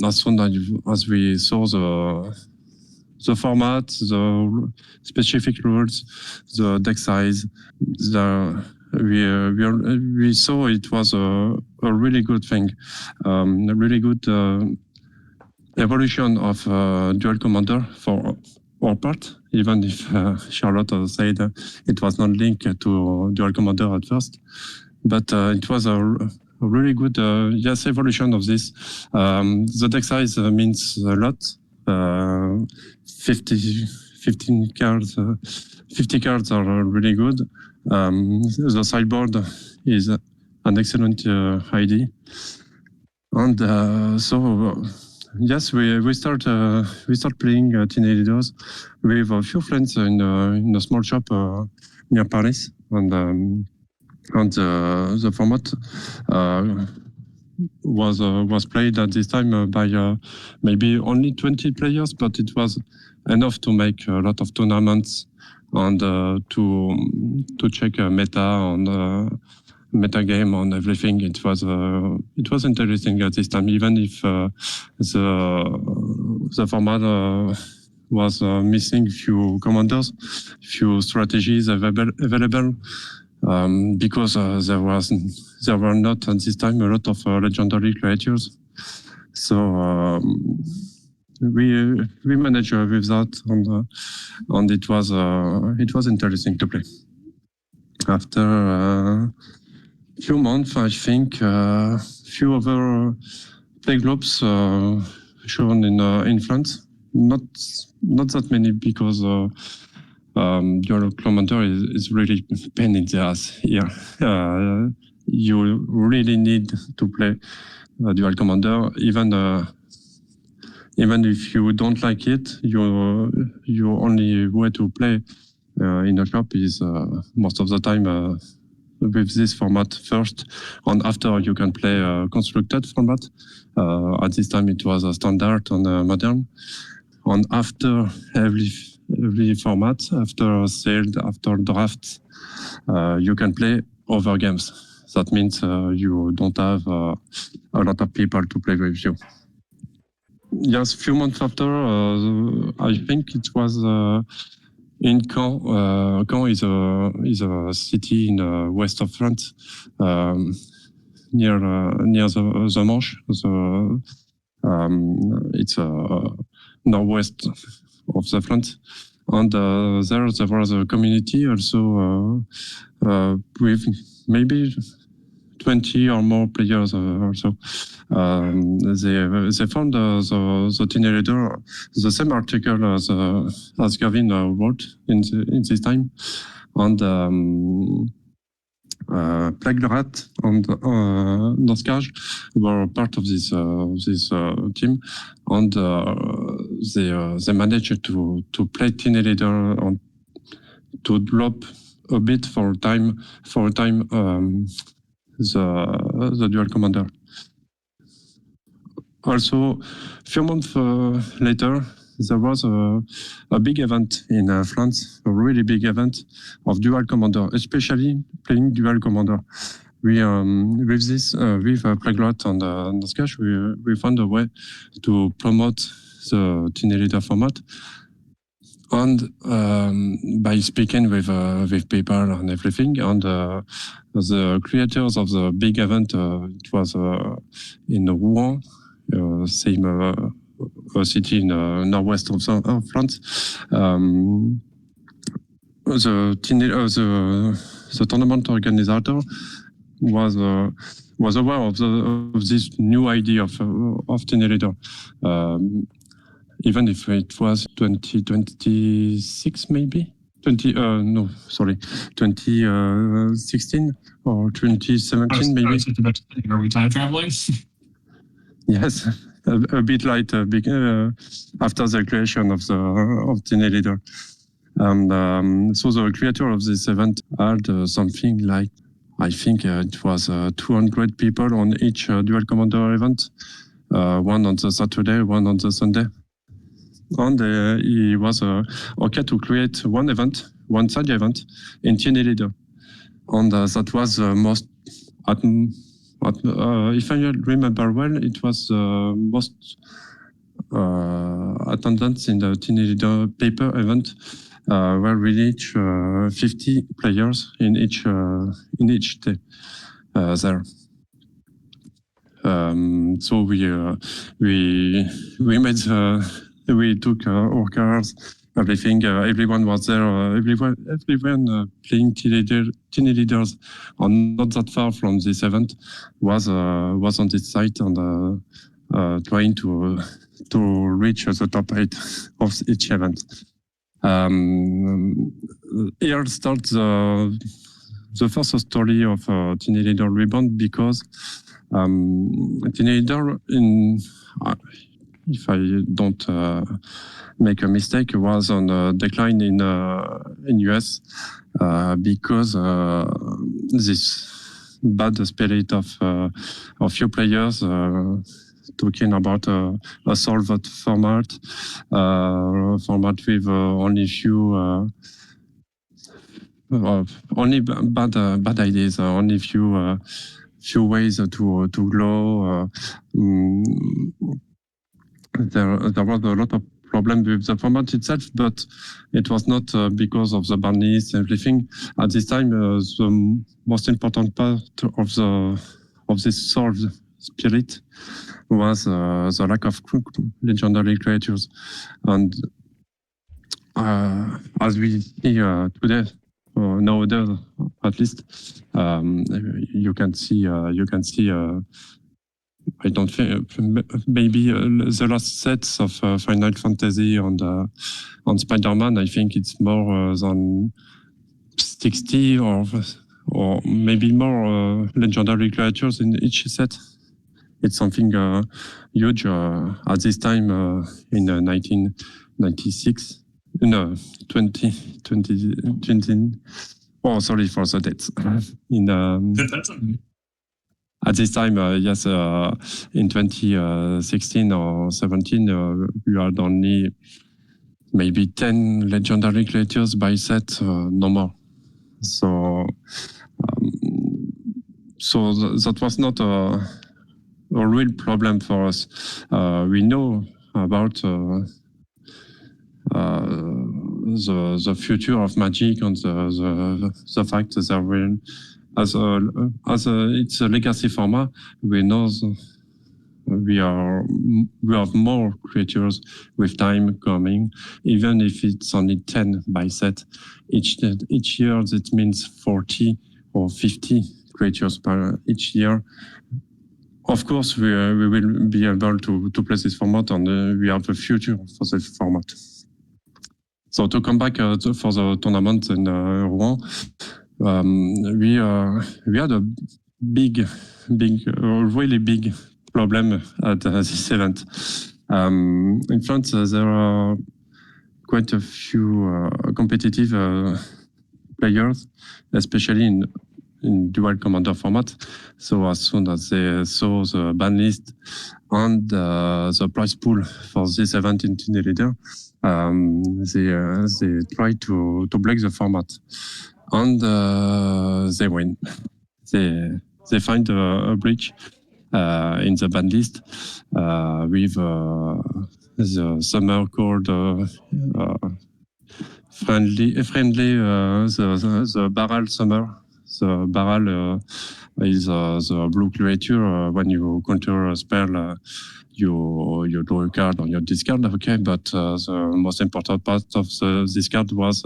as soon as we saw the format, the specific rules, the deck size, we saw it was a really good thing, a really good evolution of Dual Commander for our part, even if Charlotte said it was not linked to Dual Commander at first. But it was a really good evolution of this. The deck size means a lot. 50 cards are really good. The sideboard is an excellent idea. And so yes, we start playing Teenage Leaders with a few friends in a small shop near Paris, and the format was played at this time by maybe only 20 players, but it was enough to make a lot of tournaments and to check meta on meta game on everything. It was interesting at this time, even if the format was missing few commanders, few strategies available. Because there were not at this time a lot of legendary creatures, so we managed with that, and it was interesting to play. After few months, I think few other play groups shown in France. Not that many, because Dual Commander is really pain in the ass here. You really need to play Dual Commander, even if you don't like it. Your only way to play in a shop is most of the time with this format first, and after you can play a constructed format. At this time it was a standard and modern, and after every format, after sealed, after draft, you can play other games. That means you don't have a lot of people to play with you. Yes, a few months after, I think it was in Caen. Caen is a city in the west of France, near the Manche. It's northwest of the France, and there was a community also with maybe 20 or more players also. They found the teenage leader, the same article as Gavin wrote in this time, and Plague Rat and Norskaj were part of this team, and they managed to play teenage leader and to drop a bit for a time the Dual Commander. Also, a few months later, there was a big event in France, a really big event of Dual Commander, especially playing Dual Commander. with this with Plaglot and the Sketch, we found a way to promote the Tiny Leader format, and by speaking with people and everything, and the creators of the big event, it was in Rouen, same a city in northwest of France. The tournament organizer was aware of this new idea of Tiny Leader. Even if it was 2026 maybe? 2016 or 2017 maybe? I was about to think, are we time traveling? Yes, a bit like after the creation of Tiny Leader. And so the creator of this event had something like, I think it was 200 people on each Dual Commander event, one on the Saturday, one on the Sunday. And he was okay to create one event, one side event in Tiny Leader. And that was most, if I remember well, it was most attendance in the Tiny Leader paper event, where we reach 50 players in each day there. So we made we took our cars, everything. Everyone was there. Everyone playing Tiny Leaders, and not that far from this event, was on this site and trying to reach the top 8 of each event. Here starts the first story of Tiny Leader Rebound, because Tiny Leader, if I don't make a mistake, was on a decline in US because this bad spirit of few players talking about a solved format with only few only bad ideas, only few ways to grow. There was a lot of problems with the format itself, but it was not because of the ban list and everything. At this time, the most important part of this solved spirit was the lack of legendary creatures. And as we see today, nowadays at least, you can see. I don't think maybe the last sets of Final Fantasy and Spider-Man. I think it's more than 60 or maybe more legendary creatures in each set. It's something huge at this time in 1996. No, 2020. Oh, sorry for the dates. At this time, yes, in 2016 or 17, we had only maybe 10 legendary creatures by set, no more. So that was not a real problem for us. We know about the future of Magic and the fact that there will, as it's a legacy format, we know we have more creatures with time coming, even if it's only 10 by set. Each year, that means 40 or 50 creatures per each year. Of course, we will be able to play this format, and we have a future for this format. So to come back for the tournament in Rouen, we had a really big problem at this event. In France, there are quite a few competitive players, especially in dual commander format. So as soon as they saw the ban list and the prize pool for this event in Tiny Leader, they tried to break the format, and they win. they find a breach in the band list with the summer called the barrel summer. The barrel is the blue creature. When you counter a spell, you draw a card on your discard. Okay, but the most important part of this card was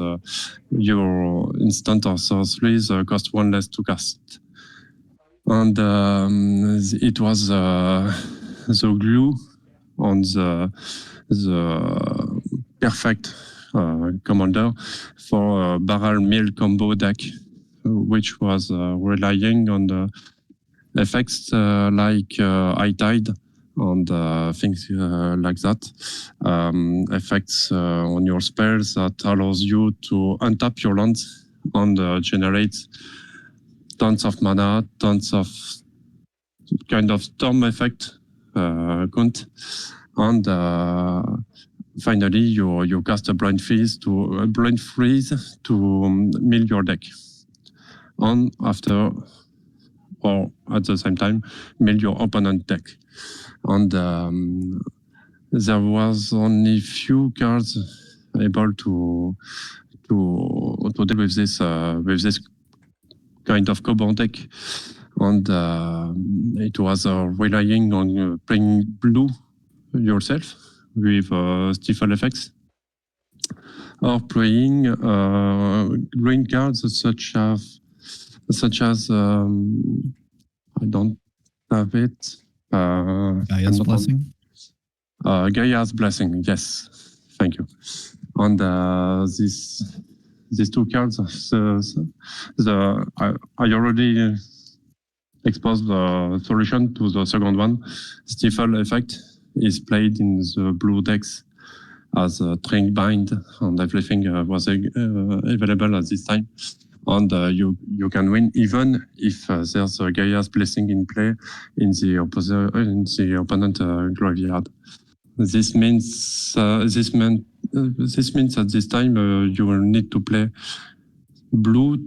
your instant or sorceries cost 1 less to cast. And it was the glue on the perfect commander for a barrel mill combo deck, which was relying on the effects like High Tide and things like that. Effects on your spells that allows you to untap your lands and generate tons of mana, tons of kind of storm effect count, and finally you cast a blind freeze to mill your deck, and after or at the same time mill your opponent deck. And there was only few cards able to deal with this kind of combo deck, and it was relying on playing blue yourself with stifle effects, or playing green cards such as I don't have it. Gaia's Blessing. Gaia's Blessing. Yes, thank you. And these two cards, I already exposed the solution to the second one. Stifle effect is played in the blue decks as a Tring Bind, and everything was available at this time. And you can win even if there's a Gaia's Blessing in play in the opponent graveyard. This means at this time you will need to play blue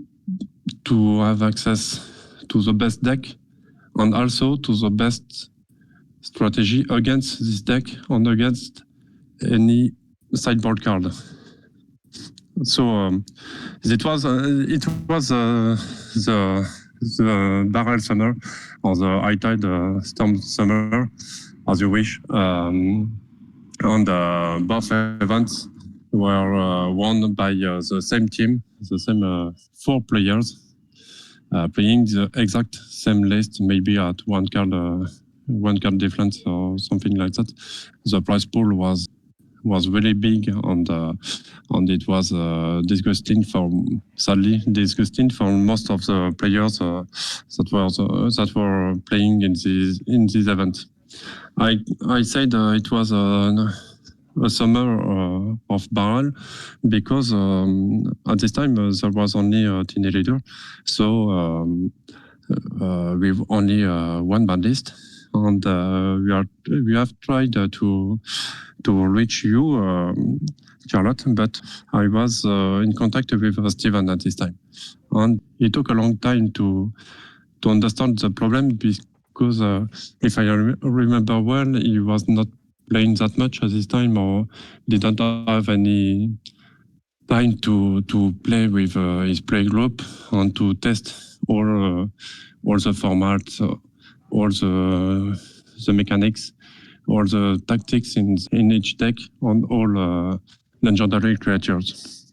to have access to the best deck, and also to the best strategy against this deck and against any sideboard card. So it was the barrel summer or the High Tide storm summer, as you wish. And both events were won by the same team, the same 4 players, playing the exact same list, maybe at one card difference or something like that. The prize pool was really big, and it was sadly disgusting for most of the players that were playing in this event. I said it was a summer of barrel because at this time there was only a tiny leader, so with only one band list, and we have tried to reach you, Charlotte, but I was in contact with Steven at this time, and it took a long time to understand the problem, because if I remember well, he was not playing that much at this time, or didn't have any time to play with his play group and to test all the formats, all the mechanics, all the tactics in each deck, on all legendary creatures.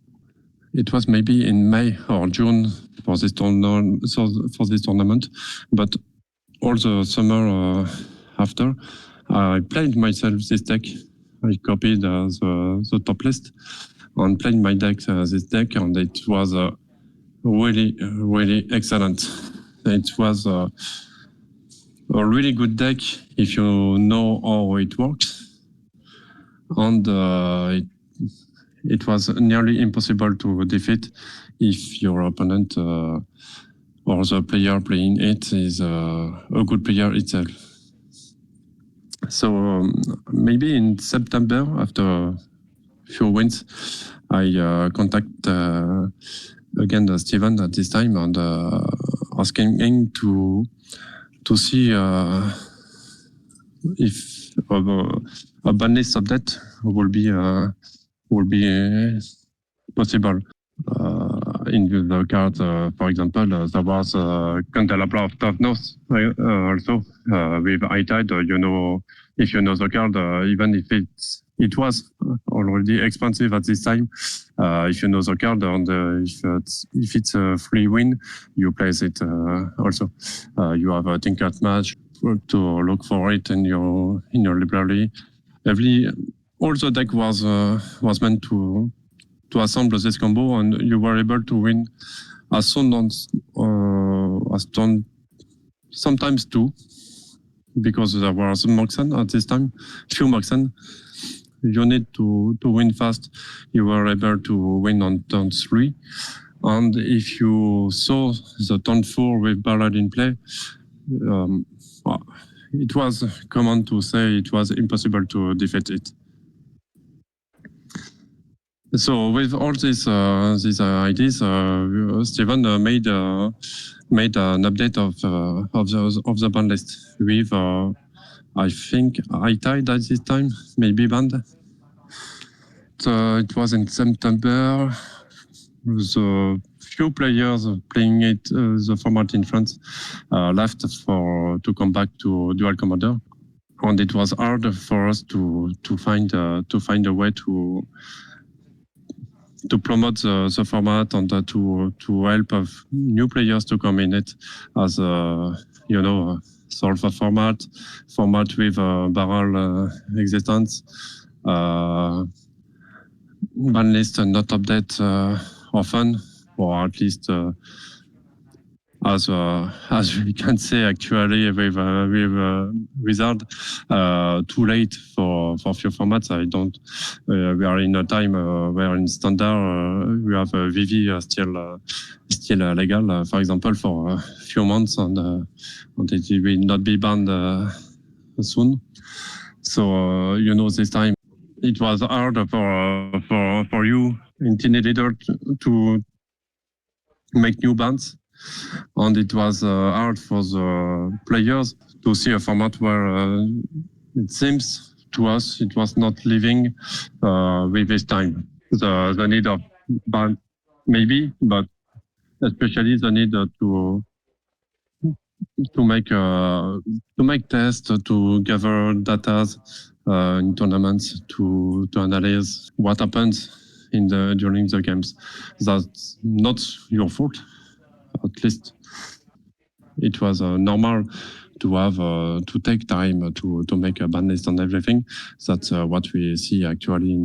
It was maybe in May or June for this tournament, but all the summer after, I played myself this deck. I copied the top list and played my deck, this deck, and it was really, really excellent. It was a really good deck if you know how it works, and it was nearly impossible to defeat if your opponent or the player playing it is a good player itself. So maybe in September, after a few wins, I contact again Steven at this time, and asking to see if a ban list update will be possible. In the card, for example, there was a candelabra of toughness also with high-tide. If you know the card, even if it was already expensive at this time, if you know the card and if it's a free win, you place it also. You have a Tinker match to look for it in your library. All the deck was meant to assemble this combo, and you were able to win as soon as turn, sometimes two, because there was Moxen at this time, few Moxen. You need to win fast. You were able to win on turn 3, and if you saw the turn 4 with barrel in play, it was common to say it was impossible to defeat it. So with all these ideas, Steven made an update of the band list with I think high-tide at this time, maybe banned. It was in September. The few players playing it, the format in France, left to come back to Dual Commander, and it was hard for us to find a way to promote the format and to help new players to come in it as solve a format with barrel existence, ban list and not update often, or at least as we can say actually with Wizard, too late for few formats. We are in a time where in standard we have VV still legal, for example, for a few months, and it will not be banned soon. So this time it was hard for you in Team Leader to make new bans. And it was hard for the players to see a format where it seems to us it was not living with this time. The need of ban, maybe, but especially the need to make tests, to gather data in tournaments, to analyze what happens during the games. That's not your fault. At least it was normal to have to take time to make a ban list and everything. That's what we see actually in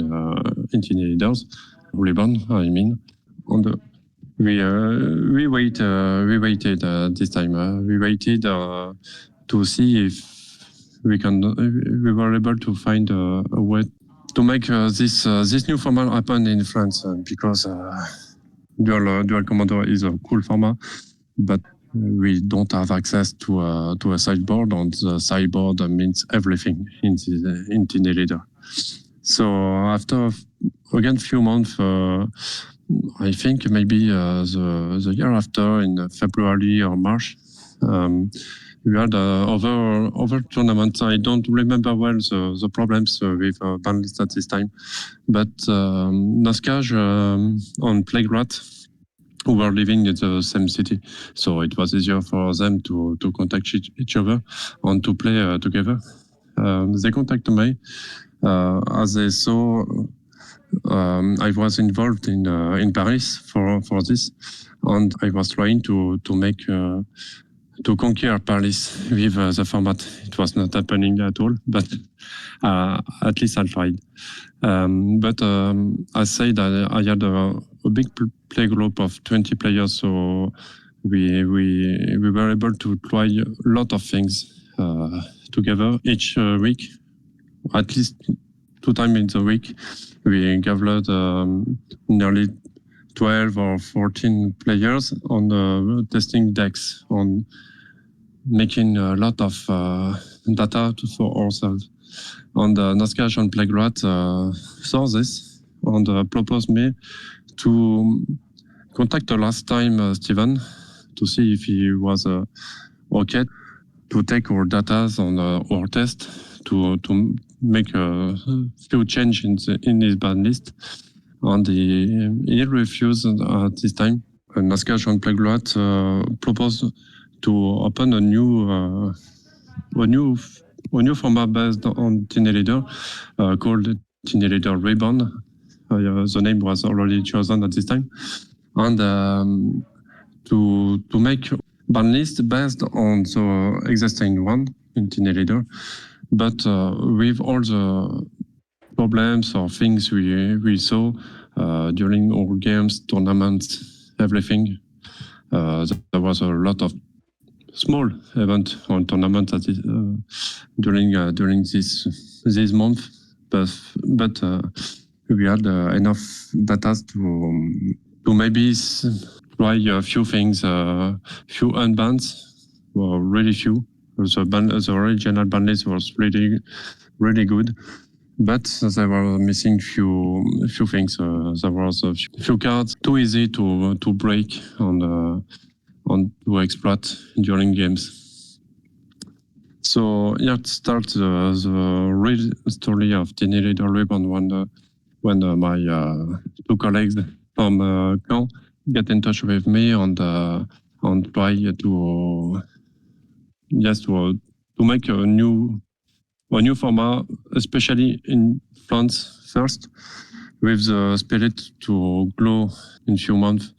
Team Leaders. Ribbon, I mean. And we waited this time. We waited to see if we were able to find a way to make this new format happen in France, because Dual Commander is a cool format, but we don't have access to a sideboard, and the sideboard means everything in Team Leader. So after again few months, I think maybe the year after, in February or March, we had other tournaments. I don't remember well the problems with ban list at this time, but Naskaj on Plague Rat, who were living in the same city, so it was easier for them to contact each other and to play together. They contacted me as they saw I was involved in Paris for this, and I was trying to make to conquer Paris with the format. It was not happening at all, but at least I tried. But I said that I had a big play group of 20 players, so we were able to try a lot of things together each week, at least 2 times in the week. We gathered nearly 12 or 14 players on testing decks, on making a lot of data for ourselves. And Naskaj and Plague Rat saw this and proposed me to contact the last time Steven to see if he was okay to take our data on our test to make a few changes in his ban list. And he refused at this time. And Nasca Jean Plegloat proposed to open a new format based on TLR called TLR Ribbon. The name was already chosen at this time, and to make ban list based on the existing one in TLR, but with all the problems or things we saw during our games, tournaments, everything. There was a lot of small event or tournament during this month, but we had enough data to maybe try a few things, few unbans, well, really few. The original ban list was really good, but they were missing few things. There was a few cards too easy to break on to exploit during games. So here starts the real story of TLR Ribbon when my two colleagues from Caen get in touch with me and try to make a new format, especially in France first, with the spirit to grow in few months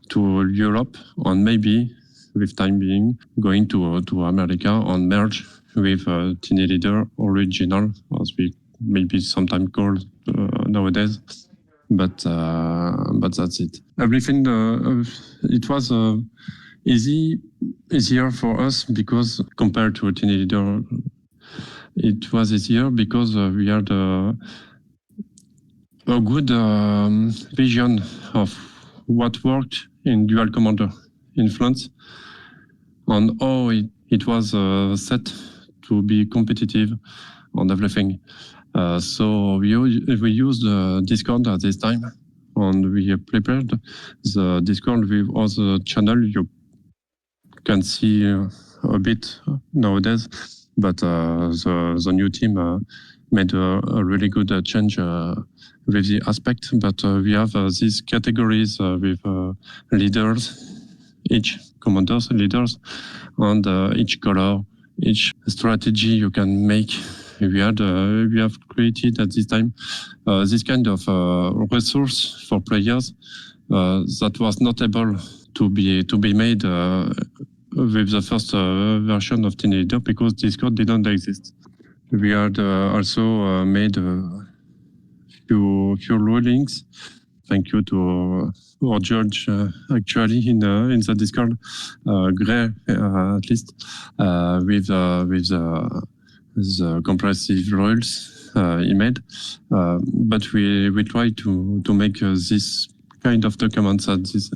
to Europe, and maybe with time being going to America and merge with TLR original, as we maybe sometimes call nowadays. But that's it. Everything it was easier for us because compared to TLR, it was easier because we had a good vision of what worked in Dual Commander in France and how it was set to be competitive on everything. So we used Discord at this time, and we prepared the Discord with other channel. You can see a bit nowadays, but the new team made a really good change with the aspect. But we have these categories with leaders, each commanders, leaders, and each color, each strategy you can make. We have created at this time this kind of resource for players that was not able to be made with the first version of TLR because Discord didn't exist. We had also made a few rulings. Thank you to our judge actually in the Discord, Gray at least, with the comprehensive rules he made. But we try to make this kind of documents at this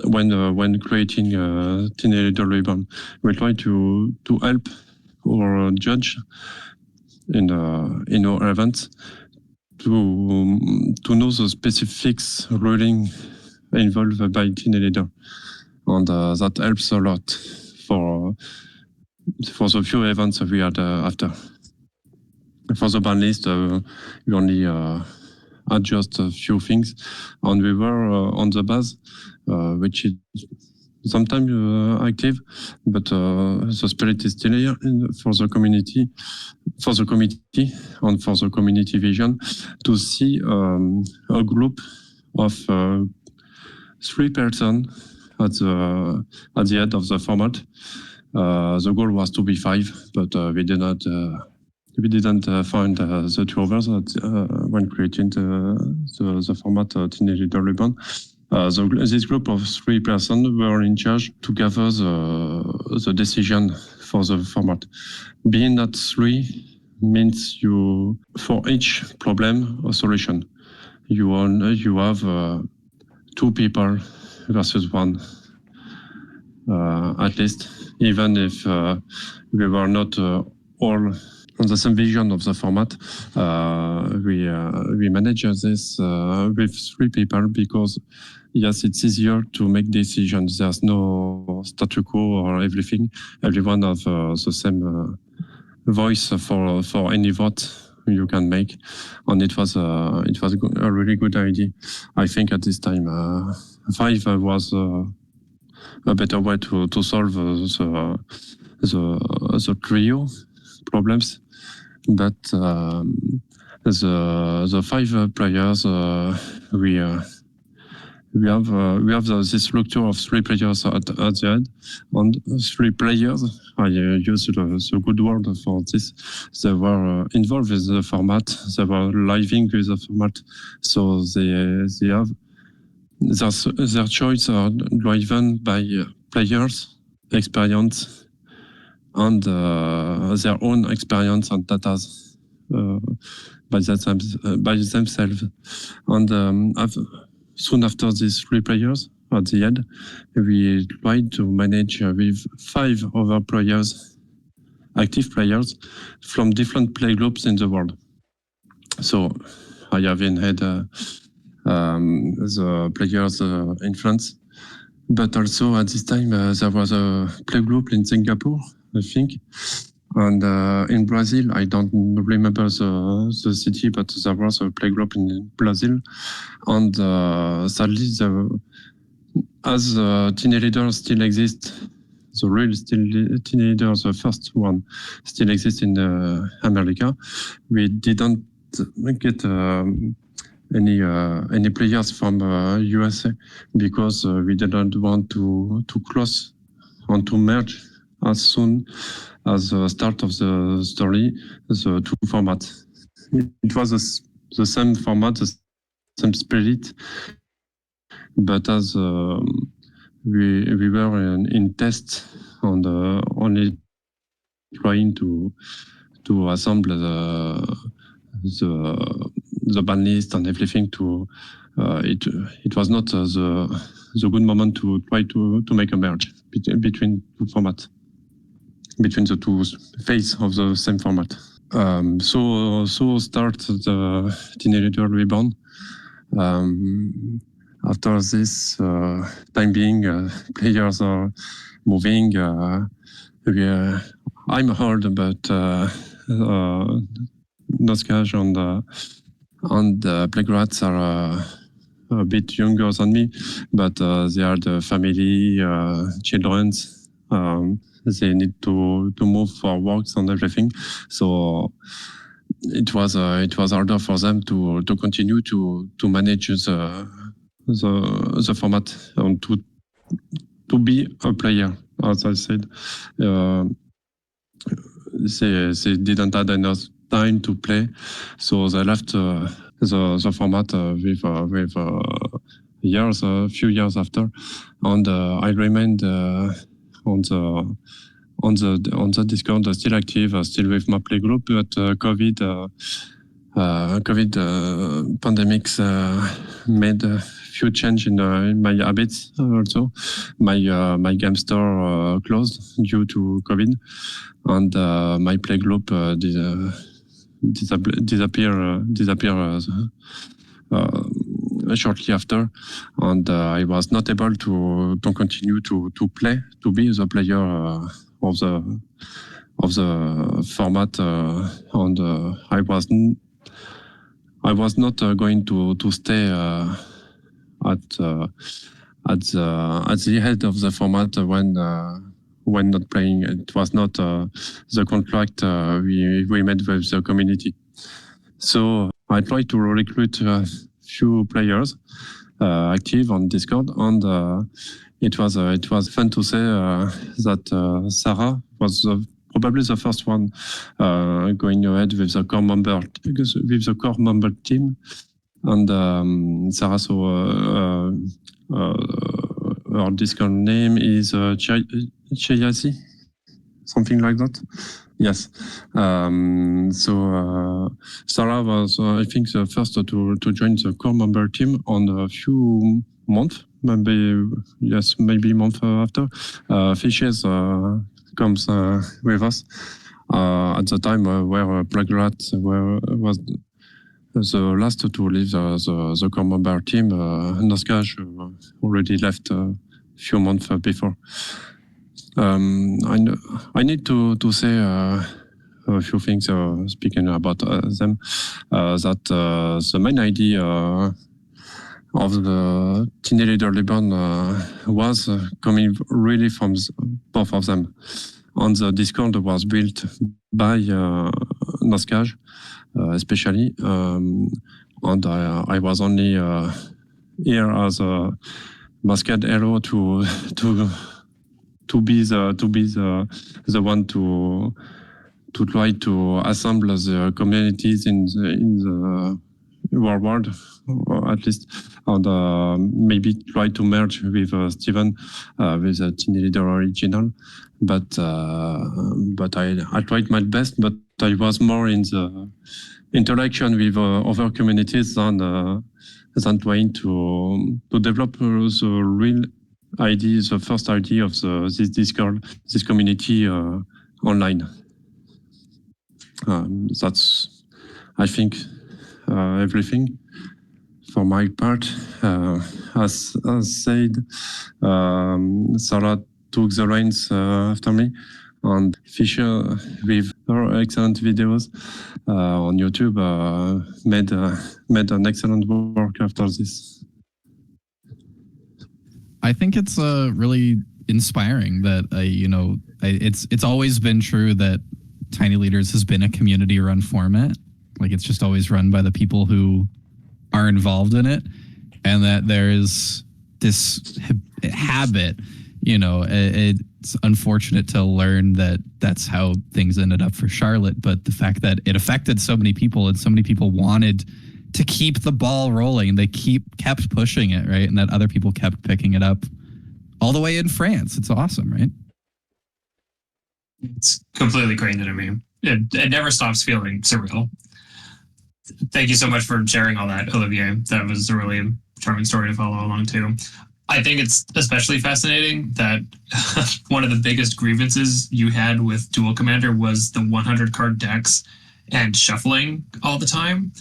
when creating TLR Ribbon. We try to help our judge in our events to know the specifics ruling involved by TLR, and that helps a lot for the few events we had after. For the ban list, we only adjust a few things, and we were on the base, which is sometimes active, but the spirit is still here for the community, and for the community vision to see a group of 3 persons at the end of the format. The goal was to be 5, but we didn't find the 2 others when creating the format TLR Ribbon. This group of 3 persons were in charge to gather the decision for the format. Being that 3 means for each problem a solution. You have 2 people versus 1, at least, even if we were not all the same vision of the format. We manage this with 3 people because yes, it's easier to make decisions. There's no statu quo or everything. Everyone has the same voice for any vote you can make, and it was a really good idea. I think at this time 5 was a better way to solve the trio problems. But the 5 players we have this structure of 3 players at the end, and 3 players. I use the good word for this. They were involved with the format. They were living with the format, so they have their choice are driven by players' experience and their own experience and data by themselves. And soon after these 3 players, at the end, we tried to manage with 5 other players, active players, from different playgroups in the world. So I have in head the players in France, but also at this time there was a playgroup in Singapore, I think, and in Brazil. I don't remember the city, but there was a playgroup in Brazil, and sadly, as teenage leaders still exist, the real teenage leaders, the first one, still exists in America. We didn't get any players from USA because we didn't want to close and to merge as soon as the start of the story, the 2 formats. It was the same format, the same spirit, but as we were in test and only trying to assemble the ban list and everything. It was not the good moment to try to make a merge between 2 formats, between the 2 phases of the same format. So start the Teenage Leader Reborn. After this time being, players are moving. I'm old, but Noskaj and Plaguerats are a bit younger than me, but they are the family, children. They need to move for works and everything. So it was harder for them to continue to manage the format and to be a player. As I said, they didn't have enough time to play, so they left the format with years, a few years after, and I remained on the Discord, still active, still with my play group, but COVID pandemics made a few change in my habits. Also, my game store closed due to COVID, and my play group disappear shortly after, and I was not able to continue to play, to be the player of the format, and I was not going to stay at the head of the format when not playing. It was not the contract we made with the community. So I tried to recruit a few players active on Discord, and it was fun to say that Sarah was probably the first one going ahead with the core member team, and Sarah, so her Discord name is Chayasi, something like that. Yes. So Sarah was, I think, the first to join the core member team on a few months, maybe month after. Fishe comes with us, at the time where Plagrat was the last to leave the core member team. Noskaj already left a few months before. I need to say a few things speaking about them. That the main idea of the Tiny Leader Liban was coming really from both of them. On the Discord was built by Noskaj, especially, and I was only here as a masked hero to be the one to try to assemble the communities in the world, or at least, and maybe try to merge with Steven with the Tiny Leader original. But I tried my best, but I was more in the interaction with other communities than trying to develop the real idea, the first idea of this Discord, this community online. That's, I think, everything for my part. As said, Sarah took the reins after me, and Fishe, with her excellent videos on YouTube, made an excellent work after this. I think it's really inspiring that it's always been true that Tiny Leaders has been a community-run format. Like, it's just always run by the people who are involved in it, and that there is this habit. It's unfortunate to learn that that's how things ended up for Charlotte, but the fact that it affected so many people and so many people wanted to keep the ball rolling, they kept pushing it, right? And that other people kept picking it up all the way in France. It's awesome, right? It's completely crazy to me. It never stops feeling surreal. Thank you so much for sharing all that, Olivier. That was a really charming story to follow along to. I think it's especially fascinating that one of the biggest grievances you had with Dual Commander was the 100 card decks and shuffling all the time.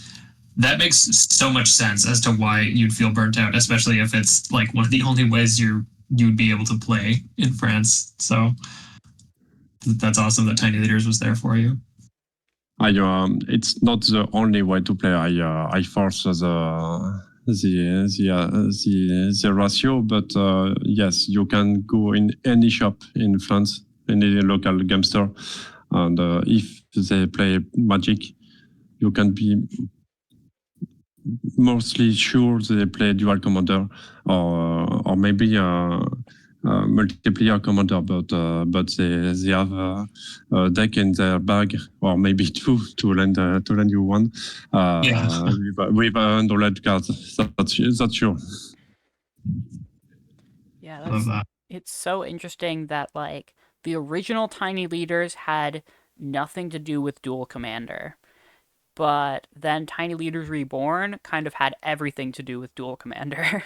That makes so much sense as to why you'd feel burnt out, especially if it's like one of the only ways you'd be able to play in France. So that's awesome that Tiny Leaders was there for you. It's not the only way to play. I force the ratio, but yes, you can go in any shop in France, any local game store, and if they play Magic, you can be mostly sure they play Dual Commander or maybe multiplayer commander, but they have a deck in their bag, or maybe two to lend you one. With 100 cards. That's sure. Yeah, it's so interesting that like the original Tiny Leaders had nothing to do with Dual Commander, but then Tiny Leaders Reborn kind of had everything to do with Dual Commander.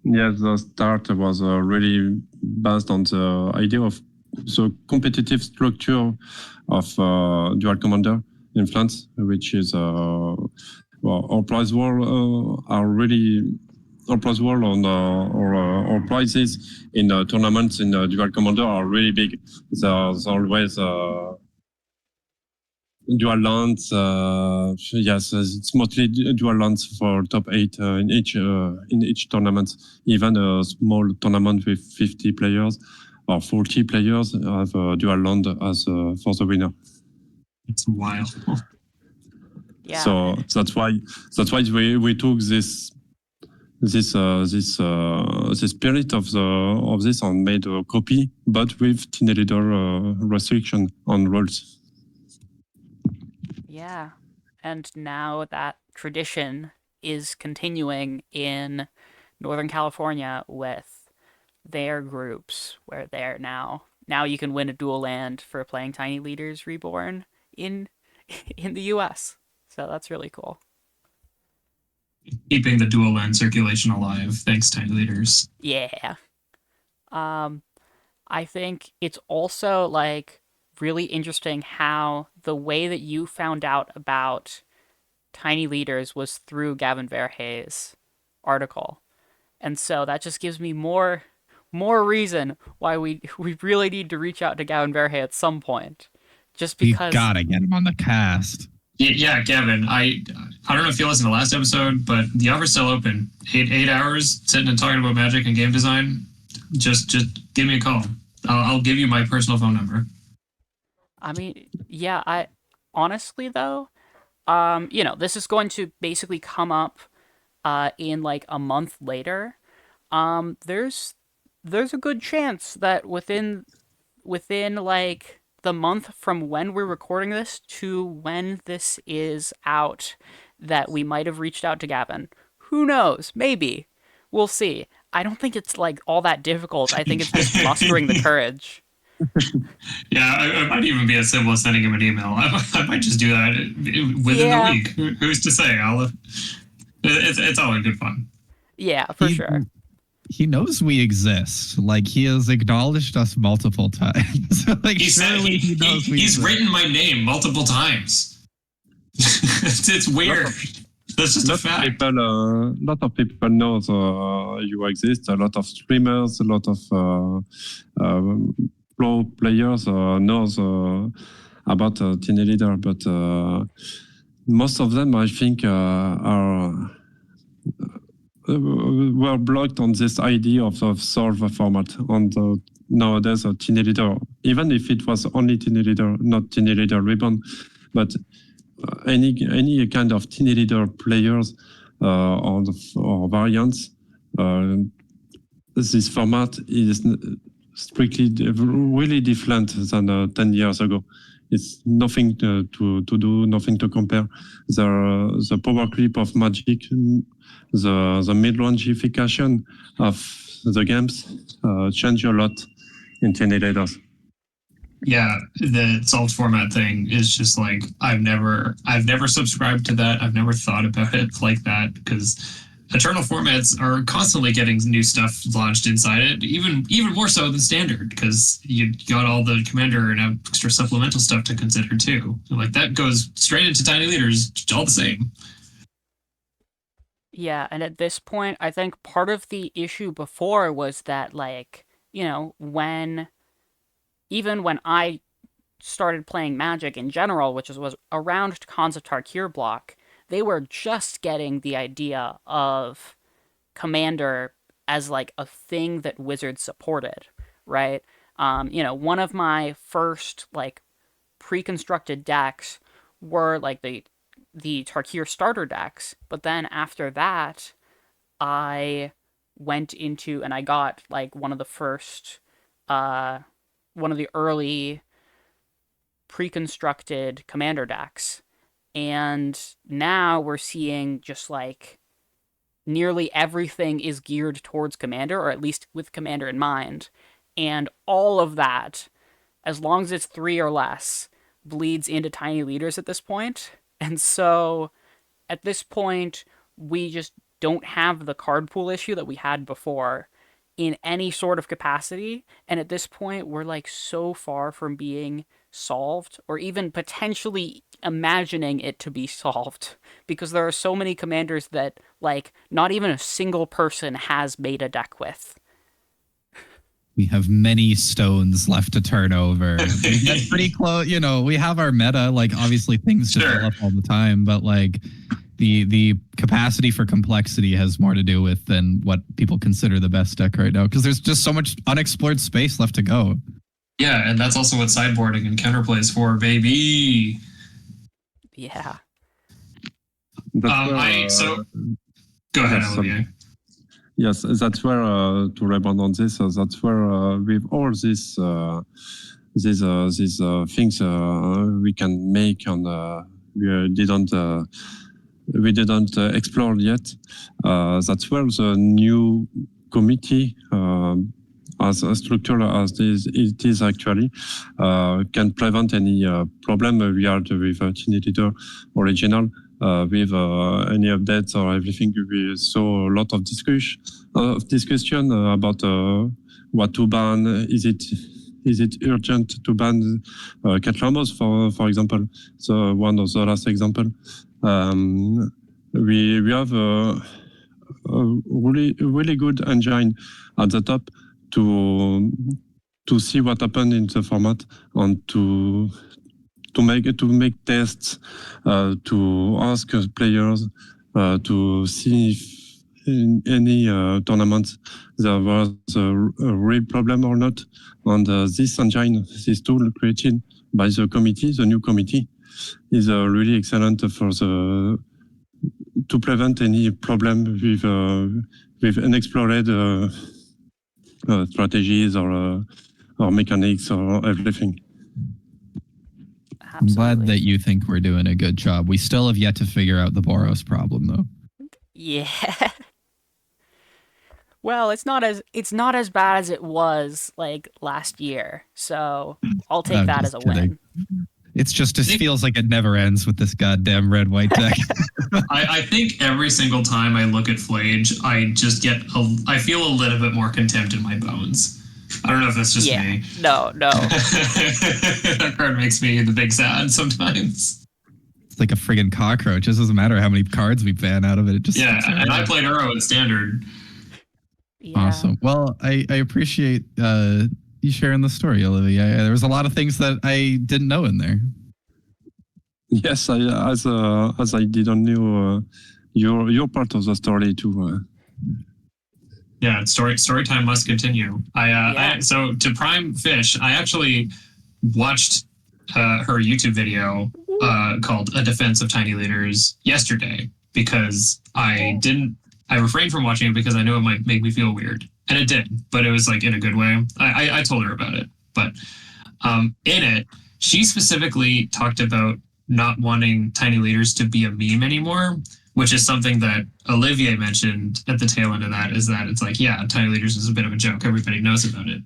Yes, the start was really based on the idea of the competitive structure of Dual Commander in France, which is our prize war are really our prize war on our prizes in tournaments in Dual Commander are really big. There's always dual lands. Yes, it's mostly dual lands for top 8 in each tournament. Even a small tournament with 50 players or 40 players have a dual land as for the winner. It's wild. Yeah. So that's why we took this spirit of this and made a copy, but with Tiny Leader restriction on rules. Yeah. And now that tradition is continuing in Northern California with their groups, where they're now you can win a dual land for playing Tiny Leaders Reborn in the US. So that's really cool. Keeping the dual land circulation alive, thanks Tiny Leaders. Yeah. I think it's also like really interesting how the way that you found out about tiny leaders was through Gavin Verhey's article. And so that just gives me more reason why we really need to reach out to Gavin Verhey at some point. Just We because gotta get him on the cast. Yeah, Gavin. I don't know if you listened to the last episode, but the offer's still open. 8 hours sitting and talking about magic and game design. Just give me a call. I'll give you my personal phone number. I mean, yeah, I honestly though, this is going to basically come up in like a month later. There's a good chance that within like the month from when we're recording this to when this is out, that we might have reached out to Gavin. Who knows? Maybe. We'll see. I don't think it's like all that difficult. I think it's just mustering the courage. Yeah, it might even be as simple as sending him an email. I might just do that within the week. Who's to say? It's all in good fun. Yeah, for sure. He knows we exist. Like, he has acknowledged us multiple times. Like, He said he knows we he's exist. written my name multiple times. It's weird. That's just a fact. Lot of people know you exist. A lot of streamers, a lot of pro players knows about Tiny Leader, but most of them, I think, were blocked on this idea of solve format on the nowadays Tiny Leader, even if it was only Tiny Leader, not Tiny Leader Ribbon, but any kind of Tiny Leader players or variants, this format is strictly really different than 10 years ago. It's nothing to do, nothing to compare. The power creep of Magic, the mid-rangification of the games change a lot in Tiny Leaders. Yeah, the solved format thing is just like I've never subscribed to that. I've never thought about it like that because eternal formats are constantly getting new stuff launched inside it, even more so than standard because you got all the commander and extra supplemental stuff to consider too. Like that goes straight into tiny leaders, all the same. Yeah, and at this point, I think part of the issue before was that, like, even when I started playing Magic in general, which was around Khans of Tarkir block, they were just getting the idea of Commander as like a thing that Wizards supported, right? One of my first like pre-constructed decks were like the Tarkir starter decks, but then after that, I went into and I got like one of the early pre-constructed commander decks. And now we're seeing just like nearly everything is geared towards commander, or at least with commander in mind. And all of that, as long as it's 3 or less, bleeds into tiny leaders at this point. And so at this point, we just don't have the card pool issue that we had before in any sort of capacity. And at this point, we're like so far from being solved or even potentially imagining it to be solved because there are so many commanders that like not even a single person has made a deck with. We have many stones left to turn over. That's pretty close. We have our meta, like obviously things develop all the time, but like the capacity for complexity has more to do with than what people consider the best deck right now because there's just so much unexplored space left to go. Yeah, and that's also what sideboarding and counterplay is for, baby. Yeah. Go ahead, Olivier. Yes, that's where to rebound on this. That's where with all these things we can make and we didn't explore yet. That's where the new committee, as structured as it is actually, can prevent any problem we had with Tiny Leader original. With any updates or everything, we saw a lot of discussion about what to ban. Is is it urgent to ban Cat Ramos, for example? So one of the last example. We have a really good engine at the top to see what happened in the format and to make tests, to ask players, to see if in any tournaments there was a real problem or not. And this engine, this tool created by the committee, the new committee, is really excellent to prevent any problem with unexplored strategies or mechanics or everything. I'm glad Absolutely. that you think we're doing a good job. We still have yet to figure out the Boros problem, though. Yeah. Well, it's not as bad as it was like last year. So I'll take I'm that as just a kidding. win. It feels like it never ends with this goddamn red-white deck. I think every single time I look at Flage, I just I feel a little bit more contempt in my bones. I don't know if that's just Yeah. me. No. That card makes me the big sad sometimes. It's like a friggin' cockroach. It doesn't matter how many cards we ban out of it. It just Yeah, sticks around. and I played Uro in Standard. Yeah. Awesome. Well, I appreciate you sharing the story, Olivier. There was a lot of things that I didn't know in there. Yes, as I didn't know your part of the story too. Yeah, story time must continue. So to prime Fishe, I actually watched her YouTube video called "A Defense of Tiny Leaders" yesterday because I refrained from watching it because I knew it might make me feel weird, and it did, but it was like in a good way. I told her about it, but in it, she specifically talked about not wanting Tiny Leaders to be a meme anymore, which is something that Olivier mentioned at the tail end of that, is that it's like, yeah, Tiny Leaders is a bit of a joke. Everybody knows about it.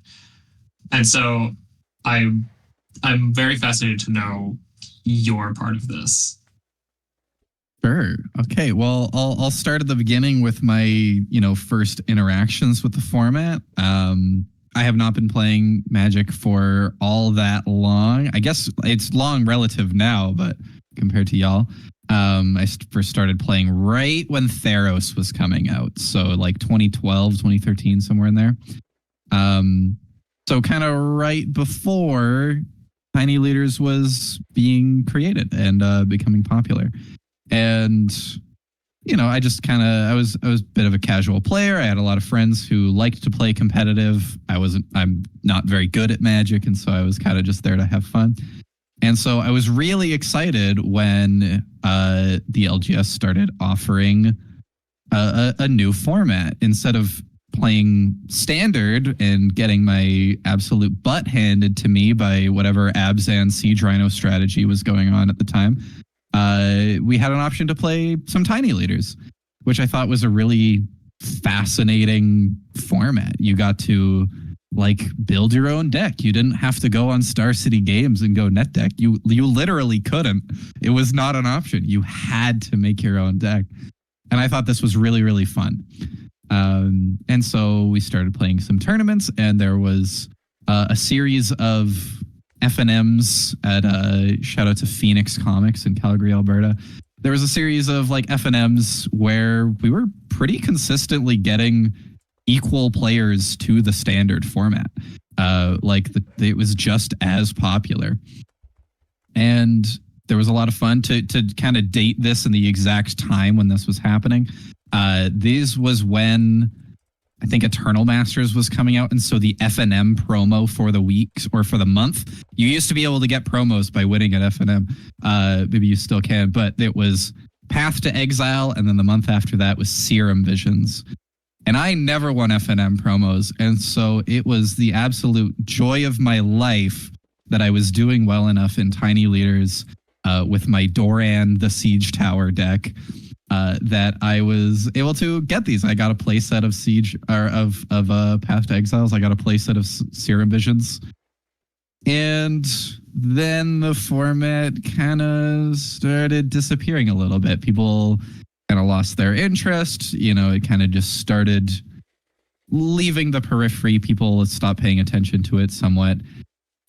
And so I'm very fascinated to know your part of this. Sure. Okay. Well, I'll start at the beginning with my, first interactions with the format. I have not been playing Magic for all that long. I guess it's long relative now, but compared to y'all, I first started playing right when Theros was coming out. So like 2012, 2013, somewhere in there. So kind of right before Tiny Leaders was being created and becoming popular. And I just I was a bit of a casual player. I had a lot of friends who liked to play competitive. I'm not very good at Magic, and so I was kind of just there to have fun. And so I was really excited when the LGS started offering a new format. Instead of playing Standard and getting my absolute butt handed to me by whatever Abzan Siege Rhino strategy was going on at the time, we had an option to play some Tiny Leaders, which I thought was a really fascinating format. You got to build your own deck. You didn't have to go on Star City Games and go net deck. You literally couldn't. It was not an option. You had to make your own deck. And I thought this was really, really fun. And so we started playing some tournaments, and there was a series of FNMs at shout out to Phoenix Comics in Calgary, Alberta. There was a series of FNMs where we were pretty consistently getting equal players to the Standard format. It was just as popular. And there was a lot of fun to kind of date this in the exact time when this was happening. This was when I think Eternal Masters was coming out, and so the FNM promo for the week or for the month, you used to be able to get promos by winning at FNM. Maybe you still can, but it was Path to Exile, and then the month after that was Serum Visions. And I never won FNM promos, and so it was the absolute joy of my life that I was doing well enough in Tiny Leaders with my Doran the Siege Tower deck that I was able to get these. I got a playset of Siege or of Path to Exiles. I got a playset of Serum Visions, and then the format kind of started disappearing a little bit. People kind of lost their interest. It kind of just started leaving the periphery. People stopped paying attention to it somewhat.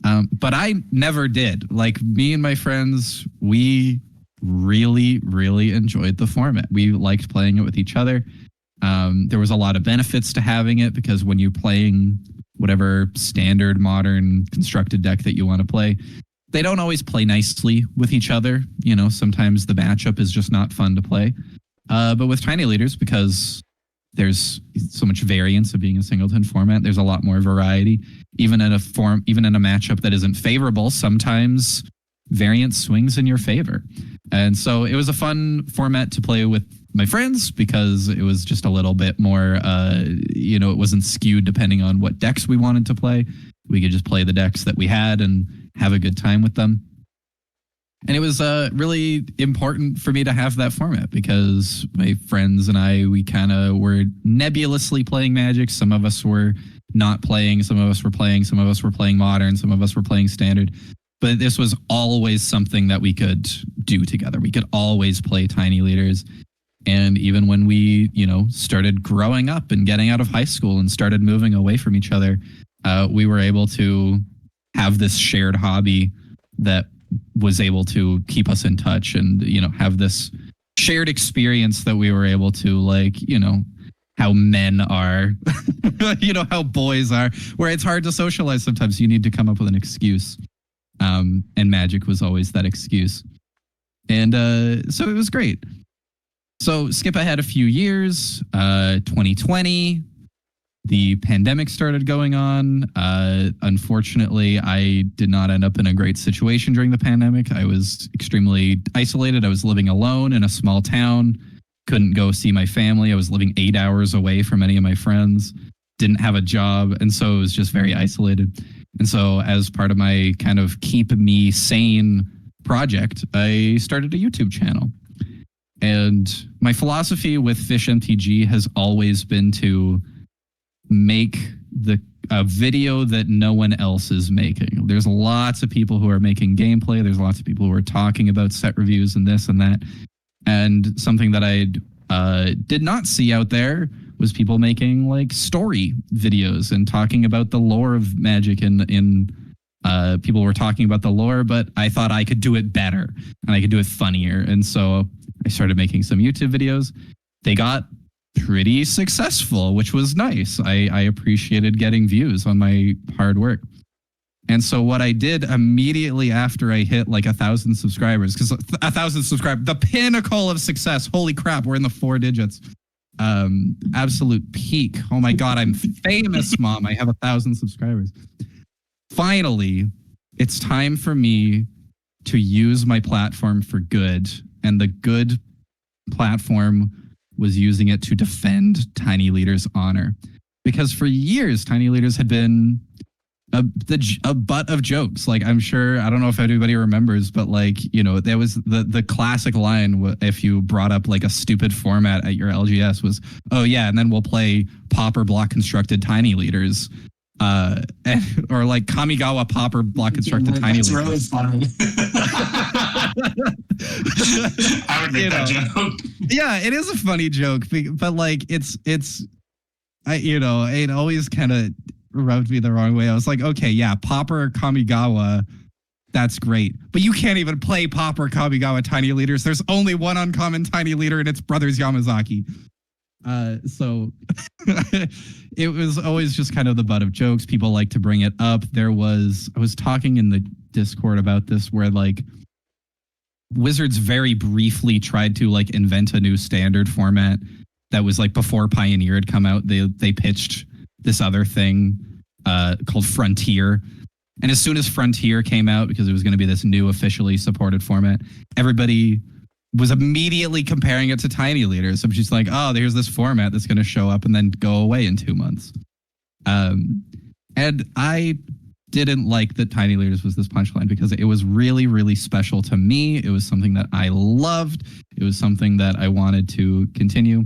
But I never did. Like, me and my friends, we really, really enjoyed the format. We liked playing it with each other. There was a lot of benefits to having it because when you're playing whatever standard, modern, constructed deck that you want to play, they don't always play nicely with each other. You know, sometimes the matchup is just not fun to play. But with Tiny Leaders, because there's so much variance of being a singleton format, there's a lot more variety. Even in a matchup that isn't favorable, sometimes variance swings in your favor. And so it was a fun format to play with my friends because it was just a little bit more, it wasn't skewed depending on what decks we wanted to play. We could just play the decks that we had and have a good time with them. And it was really important for me to have that format because my friends and I, we kind of were nebulously playing Magic. Some of us were not playing, some of us were playing, some of us were playing Modern, some of us were playing Standard. But this was always something that we could do together. We could always play Tiny Leaders. And even when we, started growing up and getting out of high school and started moving away from each other, we were able to have this shared hobby that was able to keep us in touch and, have this shared experience that we were able to how men are, how boys are, where it's hard to socialize. Sometimes you need to come up with an excuse. And Magic was always that excuse. And so it was great. So skip ahead a few years, 2020, the pandemic started going on. Unfortunately, I did not end up in a great situation during the pandemic. I was extremely isolated. I was living alone in a small town, couldn't go see my family. I was living 8 hours away from any of my friends, didn't have a job. And so it was just very isolated. And so as part of my kind of keep me sane project, I started a YouTube channel. And my philosophy with Fishe MTG has always been to make a video that no one else is making. There's lots of people who are making gameplay. There's lots of people who are talking about set reviews and this and that. And something that I did not see out there was people making like story videos and talking about the lore of Magic in people were talking about the lore, but I thought I could do it better and I could do it funnier. And so I started making some YouTube videos. They got pretty successful, which was nice. I appreciated getting views on my hard work. And so what I did immediately after I hit like 1,000 subscribers, because 1,000 subscribers, the pinnacle of success. Holy crap, we're in the 4 digits. Absolute peak. Oh my God, I'm famous, Mom. I have 1,000 subscribers. Finally, it's time for me to use my platform for good. And the good platform was using it to defend Tiny Leaders' honor. Because for years, Tiny Leaders had been a butt of jokes. Like, I'm sure, I don't know if anybody remembers, but there was the classic line if you brought up like a stupid format at your LGS was, oh yeah, and then we'll play Pauper block constructed Tiny Leaders. Or like Kamigawa Pauper block constructed Tiny Leaders. Really funny. I would make that joke. Yeah, it is a funny joke, but like it always kind of rubbed me the wrong way. I was like, okay, yeah, Pauper or Kamigawa, that's great, but you can't even play Pauper Kamigawa Tiny Leaders. There's only one uncommon Tiny Leader, and it's Brothers Yamazaki. So it was always just kind of the butt of jokes. People like to bring it up. I was talking in the Discord about this where like Wizards very briefly tried to like invent a new standard format that was like before Pioneer had come out. They pitched this other thing called Frontier. And as soon as Frontier came out, because it was going to be this new officially supported format, everybody was immediately comparing it to Tiny Leaders. So she's like, oh, there's this format that's going to show up and then go away in 2 months. And I didn't like that Tiny Leaders was this punchline because it was really, really special to me. It was something that I loved. It was something that I wanted to continue.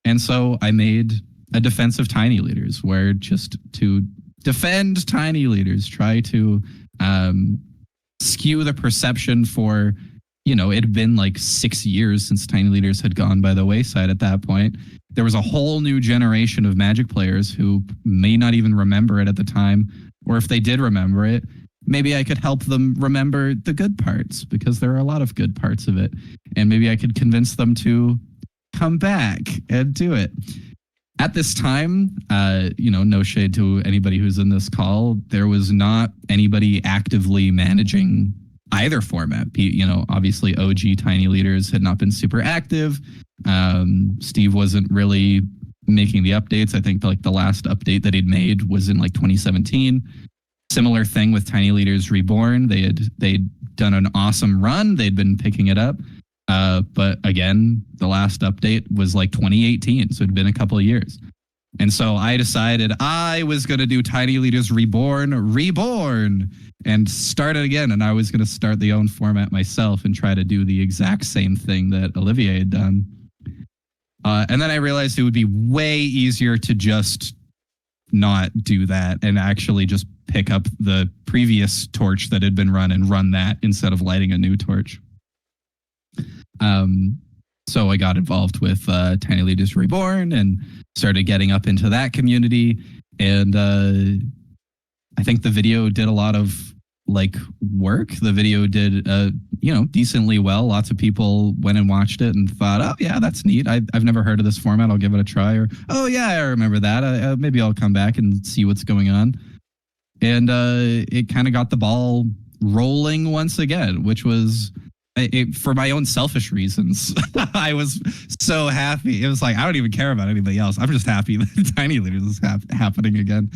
And so I made a defense of Tiny Leaders where just to defend Tiny Leaders, try to skew the perception for, it had been like 6 years since Tiny Leaders had gone by the wayside at that point. There was a whole new generation of Magic players who may not even remember it at the time, or if they did remember it, maybe I could help them remember the good parts, because there are a lot of good parts of it. And maybe I could convince them to come back and do it. At this time, no shade to anybody who's in this call, there was not anybody actively managing either format. Obviously OG Tiny Leaders had not been super active. Steve wasn't really making the updates. I think like the last update that he'd made was in like 2017. Similar thing with Tiny Leaders Reborn. They'd done an awesome run. They'd been picking it up. But again, the last update was like 2018. So it'd been a couple of years. And so I decided I was going to do Tiny Leaders Reborn, and start it again. And I was going to start the own format myself and try to do the exact same thing that Olivier had done. And then I realized it would be way easier to just not do that and actually just pick up the previous torch that had been run and run that instead of lighting a new torch. So I got involved with Tiny Leaders Reborn and started getting up into that community. And I think the video did a lot of like work. The video did, decently well. Lots of people went and watched it and thought, oh yeah, that's neat. I've never heard of this format. I'll give it a try. Or, oh yeah, I remember that. Maybe I'll come back and see what's going on. And it kind of got the ball rolling once again, which was for my own selfish reasons. I was so happy. It was like, I don't even care about anybody else. I'm just happy that Tiny Leaders is happening again.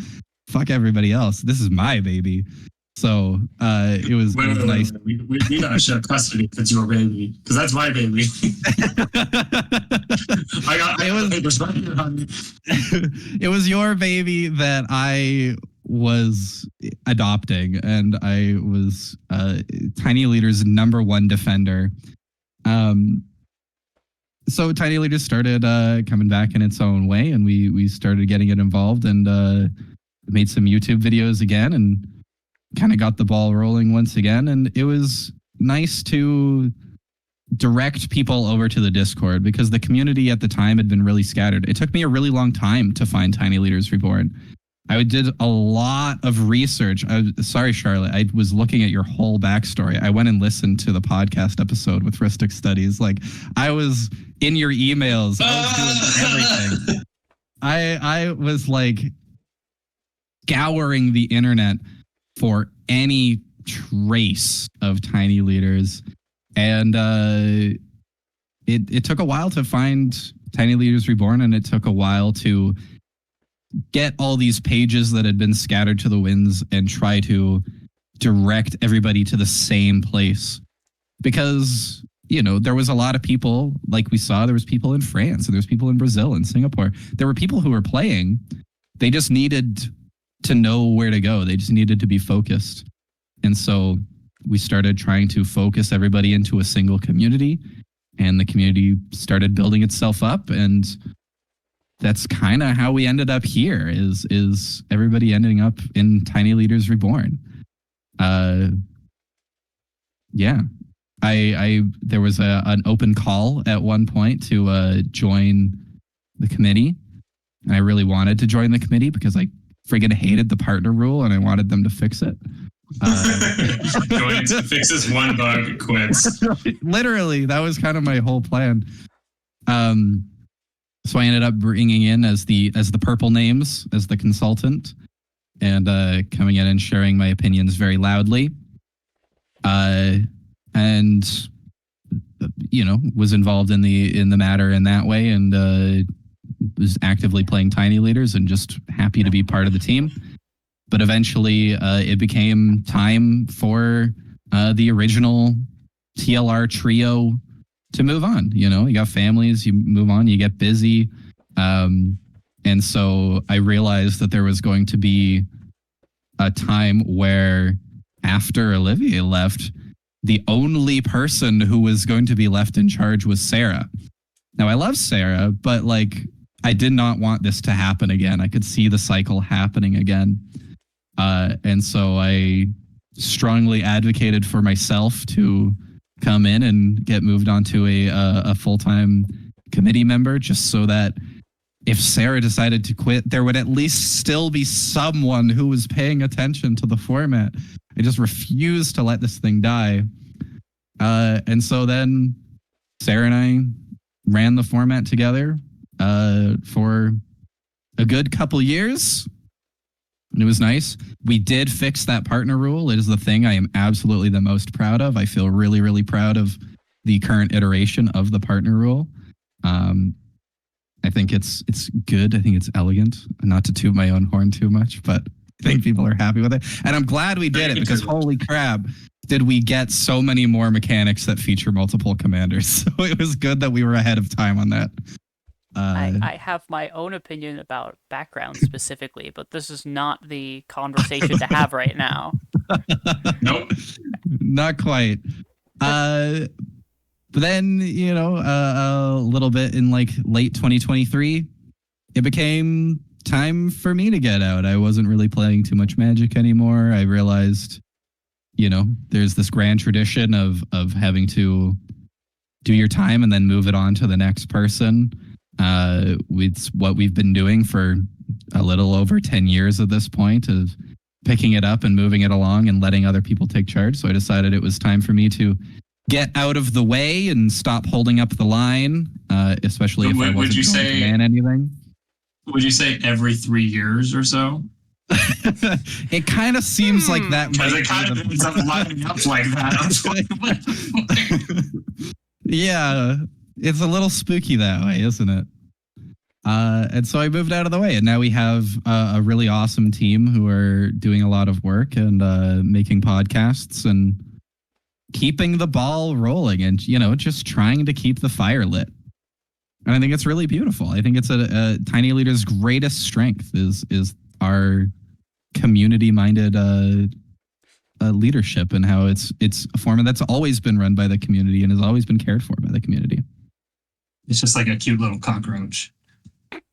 Fuck everybody else. This is my baby. So it was nice. We gotta share custody if it's your baby, because that's my baby. It was your baby that I was adopting, and I was Tiny Leaders' #1 defender. So Tiny Leaders started coming back in its own way, and we started getting it involved, and made some YouTube videos again, and kind of got the ball rolling once again. And it was nice to direct people over to the Discord, because the community at the time had been really scattered. It took me a really long time to find Tiny Leaders Reborn. I did a lot of research. Sorry, Charlotte. I was looking at your whole backstory. I went and listened to the podcast episode with Ristic Studies. Like, I was in your emails. I was doing everything. I was like scouring the internet for any trace of Tiny Leaders. And it took a while to find Tiny Leaders Reborn, and it took a while to get all these pages that had been scattered to the winds and try to direct everybody to the same place. Because, there was a lot of people, like we saw, there was people in France, and there's people in Brazil and Singapore. There were people who were playing. They just needed to know where to go. They just needed to be focused. And so we started trying to focus everybody into a single community, and the community started building itself up. And that's kind of how we ended up here, is everybody ending up in Tiny Leaders Reborn. Yeah. There was an open call at one point to join the committee. And I really wanted to join the committee because I friggin' hated the partner rule, and I wanted them to fix it. Going to fix this one bug, quits. Literally, that was kind of my whole plan. So I ended up bringing in as the purple names as the consultant, and coming in and sharing my opinions very loudly. And was involved in the matter in that way, and was actively playing Tiny Leaders and just happy to be part of the team. But eventually it became time for the original TLR trio to move on. You got families, you move on, you get busy. And so I realized that there was going to be a time where after Olivier left, the only person who was going to be left in charge was Sarah. Now, I love Sarah, but I did not want this to happen again. I could see the cycle happening again. And so I strongly advocated for myself to come in and get moved onto a full-time committee member, just so that if Sarah decided to quit, there would at least still be someone who was paying attention to the format I just refuse to let this thing die. And so then Sarah and I ran the format together for a good couple years. And it was nice. We did fix that partner rule. It is the thing I am absolutely the most proud of. I feel really, really proud of the current iteration of the partner rule. I think it's good. I think it's elegant. Not to toot my own horn too much, but I think people are happy with it. And I'm glad we did it because holy crap, did we get so many more mechanics that feature multiple commanders. So it was good that we were ahead of time on that. I have my own opinion about background specifically, but this is not the conversation to have right now. Nope. Not quite. But then, a little bit in like late 2023, it became time for me to get out. I wasn't really playing too much Magic anymore. I realized, there's this grand tradition of having to do your time and then move it on to the next person. It's what we've been doing for a little over 10 years at this point, of picking it up and moving it along and letting other people take charge. So I decided it was time for me to get out of the way and stop holding up the line, especially if I wasn't going to ban anything. Would you say every 3 years or so? It kind of seems like that. Because it kind of ends up lining up like that. Yeah, it's a little spooky that way, isn't it? And so I moved out of the way, and now we have a really awesome team who are doing a lot of work and making podcasts and keeping the ball rolling, and just trying to keep the fire lit. And I think it's really beautiful. I think it's a Tiny Leader's greatest strength is our community-minded leadership, and how it's a format that's always been run by the community and has always been cared for by the community. It's just like a cute little cockroach.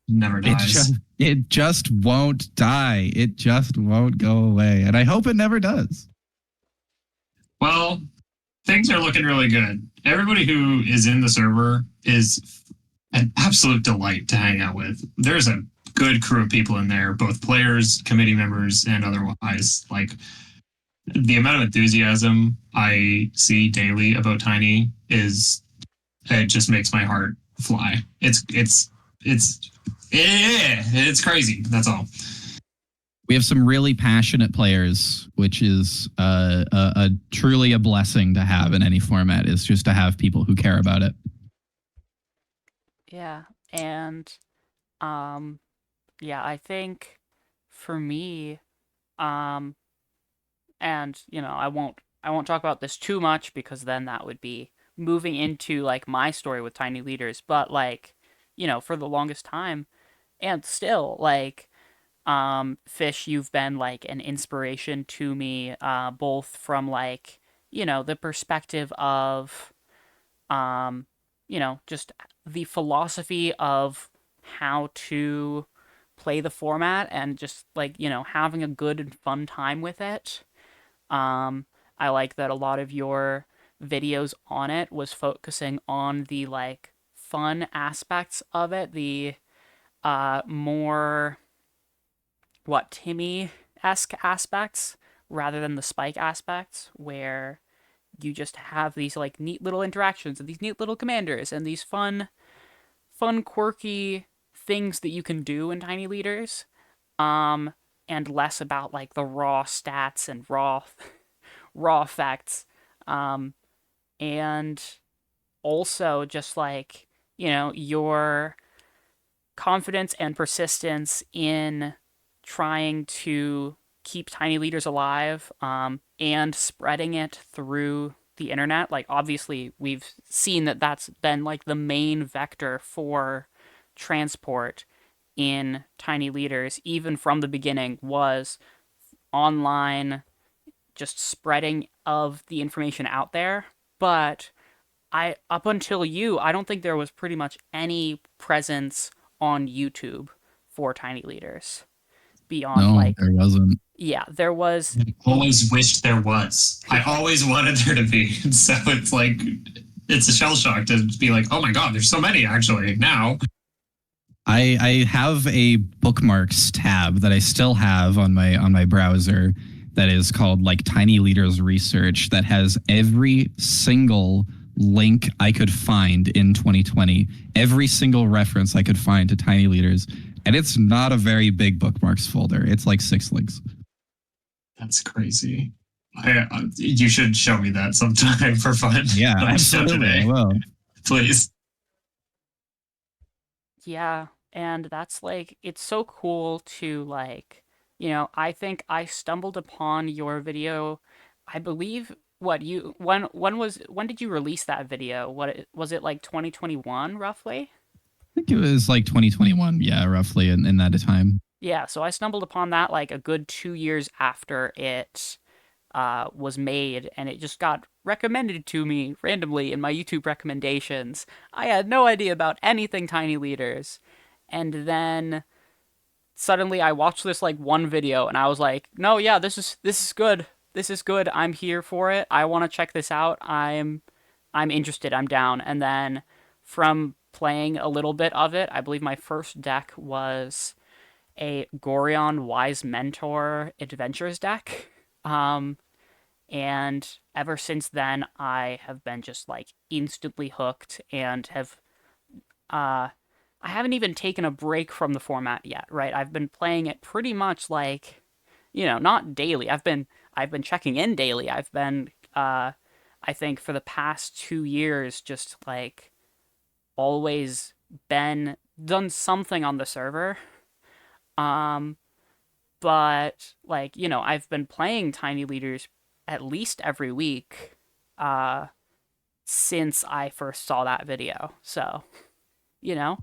Never dies. It just won't die. It just won't go away. And I hope it never does. Well, things are looking really good. Everybody who is in the server is an absolute delight to hang out with. There's a good crew of people in there, both players, committee members, and otherwise. Like, the amount of enthusiasm I see daily about Tiny it just makes my heart fly. It's crazy. That's all. We have some really passionate players, which is a truly a blessing to have in any format, is just to have people who care about it. Yeah, and I think for me, and I won't talk about this too much because then that would be moving into like my story with Tiny Leaders, but like, for the longest time, and still like, Fish, you've been like an inspiration to me, both from like, the perspective of, just the philosophy of how to play the format and just like, having a good and fun time with it. I like that a lot of your videos on it was focusing on the like fun aspects of it, the more Timmy-esque aspects rather than the Spike aspects, where you just have these like neat little interactions and these neat little commanders and these fun quirky things that you can do in Tiny Leaders, and less about like the raw stats and raw effects, and also just like, your confidence and persistence in trying to keep Tiny Leaders alive, and spreading it through the internet. Like, obviously, we've seen that that's been like the main vector for transport in Tiny Leaders, even from the beginning, was online, just spreading of the information out there. But up until I don't think there was pretty much any presence on YouTube for Tiny Leaders beyond there wasn't. Yeah, there was. I always wished there was. I always wanted there to be. So it's like, it's a shell shock to be like, oh my god, there's so many actually now. I have a bookmarks tab that I still have on my browser that is called like Tiny Leaders Research that has every single link I could find in 2020, every single reference I could find to Tiny Leaders. And it's not a very big bookmarks folder. It's like 6 links. That's crazy. You should show me that sometime for fun. Yeah, Not absolutely. today, Well, please. Yeah, and that's like, it's so cool to like, I think I stumbled upon your video, I believe, when did you release that video? Was it like 2021 roughly? I think it was like 2021. Yeah, roughly in that time. Yeah, so I stumbled upon that like a good 2 years after it was made, and it just got recommended to me randomly in my YouTube recommendations. I had no idea about anything Tiny Leaders, and then suddenly I watched this like one video, and I was like, no, yeah, this is good. This is good. I'm here for it. I want to check this out. I'm interested. I'm down. And then from playing a little bit of it, I believe my first deck was a Gorion Wise Mentor Adventures deck. And ever since then, I have been just like instantly hooked and have I haven't even taken a break from the format yet, right? I've been playing it pretty much like, not daily. I've been checking in daily. I've been I think for the past 2 years just like always been done something on the server. But like, I've been playing Tiny Leaders at least every week since I first saw that video. So, Yeah,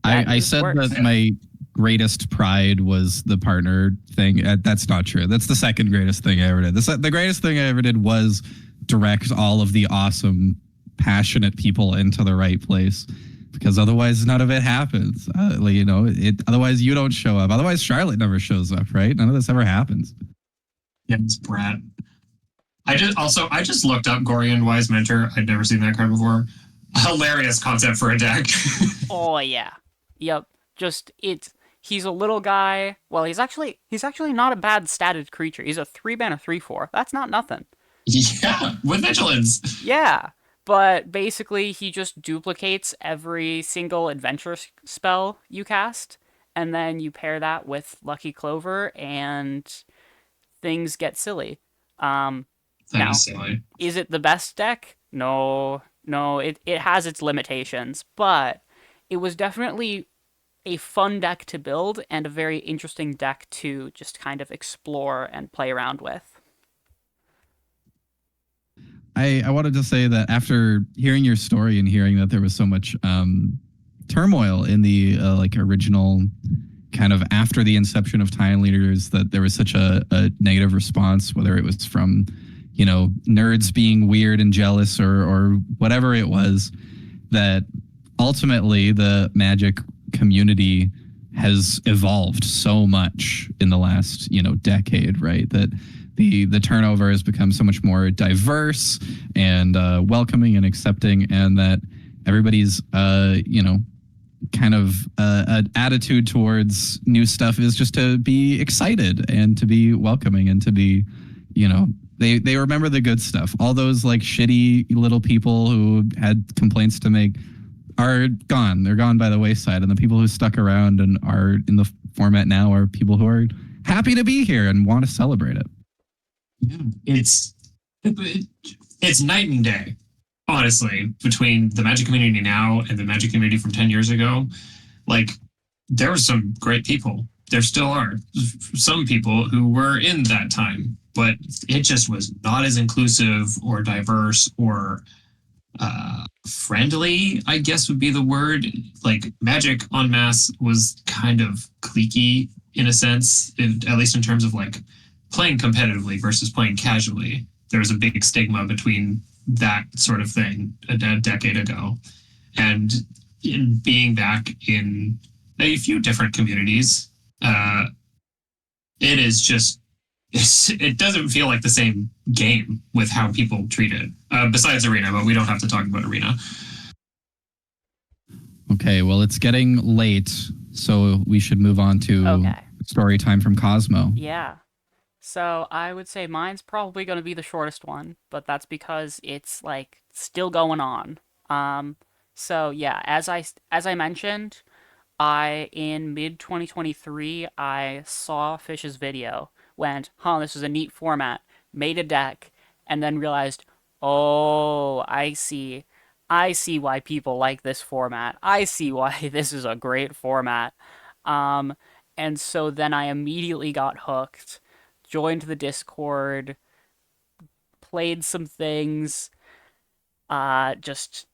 that I just said works. that my greatest pride was the partner thing. That's not true. That's the second greatest thing I ever did. The greatest thing I ever did was direct all of the awesome, passionate people into the right place. Because otherwise, none of it happens. Otherwise, you don't show up. Otherwise, Charlotte never shows up, right? None of this ever happens. Yeah, it's Brat. I just looked up Gorion Wise Mentor. I'd never seen that card before. Hilarious concept for a deck. Oh yeah. Yep. He's a little guy. Well, he's actually not a bad statted creature. He's a 3-mana 3/4. That's not nothing. Yeah, with vigilance. Yeah. But basically he just duplicates every single adventure spell you cast, and then you pair that with Lucky Clover and things get silly. That Now, is silly. is it the best deck? No, it has its limitations, but it was definitely a fun deck to build and a very interesting deck to just kind of explore and play around with. I wanted to say that after hearing your story and hearing that there was so much turmoil in the original kind of after the inception of Tiny Leaders, that there was such a negative response, whether it was from nerds being weird and jealous or whatever it was, that ultimately the Magic community has evolved so much in the last decade, right? That the turnover has become so much more diverse and welcoming and accepting, and that everybody's kind of an attitude towards new stuff is just to be excited and to be welcoming and to be they remember the good stuff. All those like shitty little people who had complaints to make are gone. They're gone by the wayside, and the people who stuck around and are in the format now are people who are happy to be here and want to celebrate it. Yeah, it's night and day, honestly, between the Magic community now and the Magic community from 10 years ago. Like, there were some great people. There still are some people who were in that time, but it just was not as inclusive or diverse or friendly, I guess would be the word. Like, Magic en masse was kind of cliquey in a sense, at least in terms of like playing competitively versus playing casually. There was a big stigma between that sort of thing a decade ago. And in being back in a few different communities, it is just, it doesn't feel like the same game with how people treat it. Besides Arena, but we don't have to talk about Arena. Okay, well, it's getting late, so we should move on to Okay. story time from Cosmo. Yeah. So I would say mine's probably going to be the shortest one, but that's because it's like still going on. Um, so yeah, as I mentioned, I in mid 2023 I saw Fishe's video, went, "Huh, this is a neat format," made a deck, and then realized, "Oh, I see. I see why people like this format. I see why this is a great format." Um, and so then I immediately got hooked, joined the Discord, played some things, just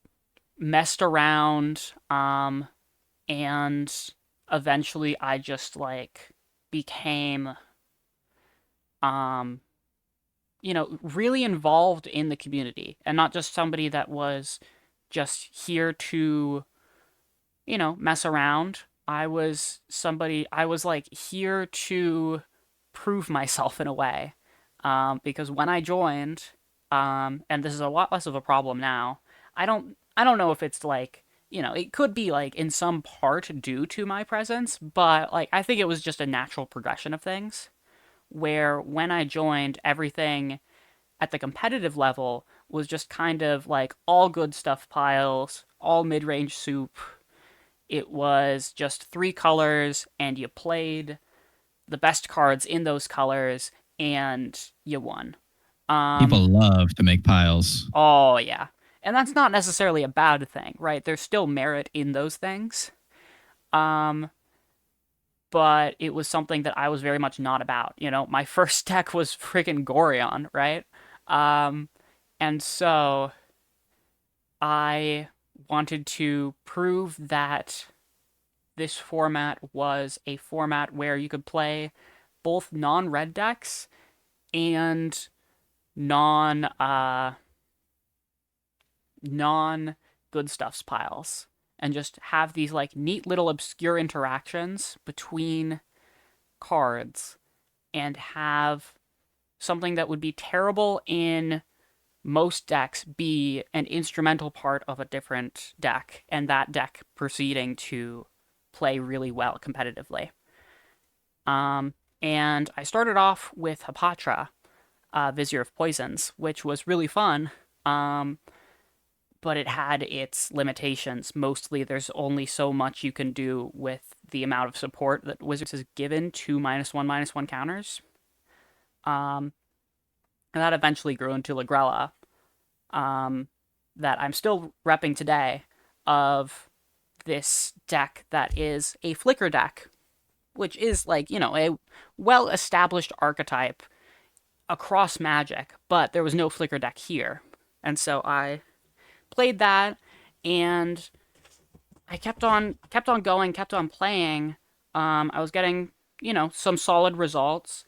messed around, and eventually I just like became um really involved in the community and not just somebody that was just here to mess around. I was like here to prove myself in a way. Because when I joined, and this is a lot less of a problem now, I don't know if it's like, it could be like in some part due to my presence, but like I think it was just a natural progression of things where when I joined, everything at the competitive level was just kind of like all good stuff piles, all mid-range soup. It was just three colors, and you played the best cards in those colors, and you won. People Um, love to make piles. oh yeah, and that's not necessarily a bad thing, right? There's still merit in those things. Um, but it was something that I was very much not about. My first deck was freaking Gorion, right? Um, and so I wanted to prove that this format was a format where you could play both non-red decks and non non good stuffs piles, and just have these like neat little obscure interactions between cards, and have something that would be terrible in most decks be an instrumental part of a different deck, and that deck proceeding to play really well competitively. Um, and I started off with Hapatra, Vizier of Poisons, which was really fun. Um, but it had its limitations. Mostly, there's only so much you can do with the amount of support that Wizards has given to -1/-1 counters. Um, and that eventually grew into Lagrella, um, that I'm still repping today, of this deck that is a flicker deck, which is like, a well established archetype across Magic, but there was no flicker deck here. And so I played that, and I kept on going, kept on playing. I was getting, some solid results,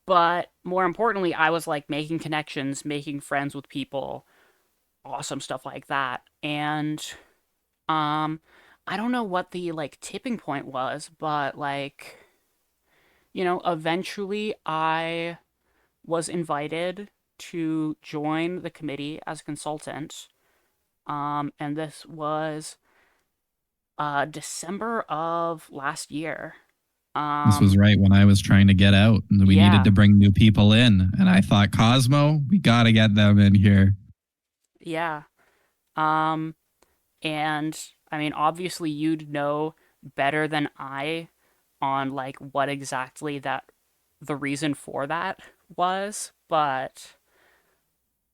but more importantly, I was like making connections, making friends with people, awesome stuff like that. And um I don't know what the like tipping point was, but like, eventually I was invited to join the committee as a consultant. And this was December of last year. This was Um, right when I was trying to get out and we needed yeah, to bring new people in. And I thought, Cosmo, we got to get them in here. yeah. Um, and I mean, obviously, you'd know better than I on like what exactly that the reason for that was, but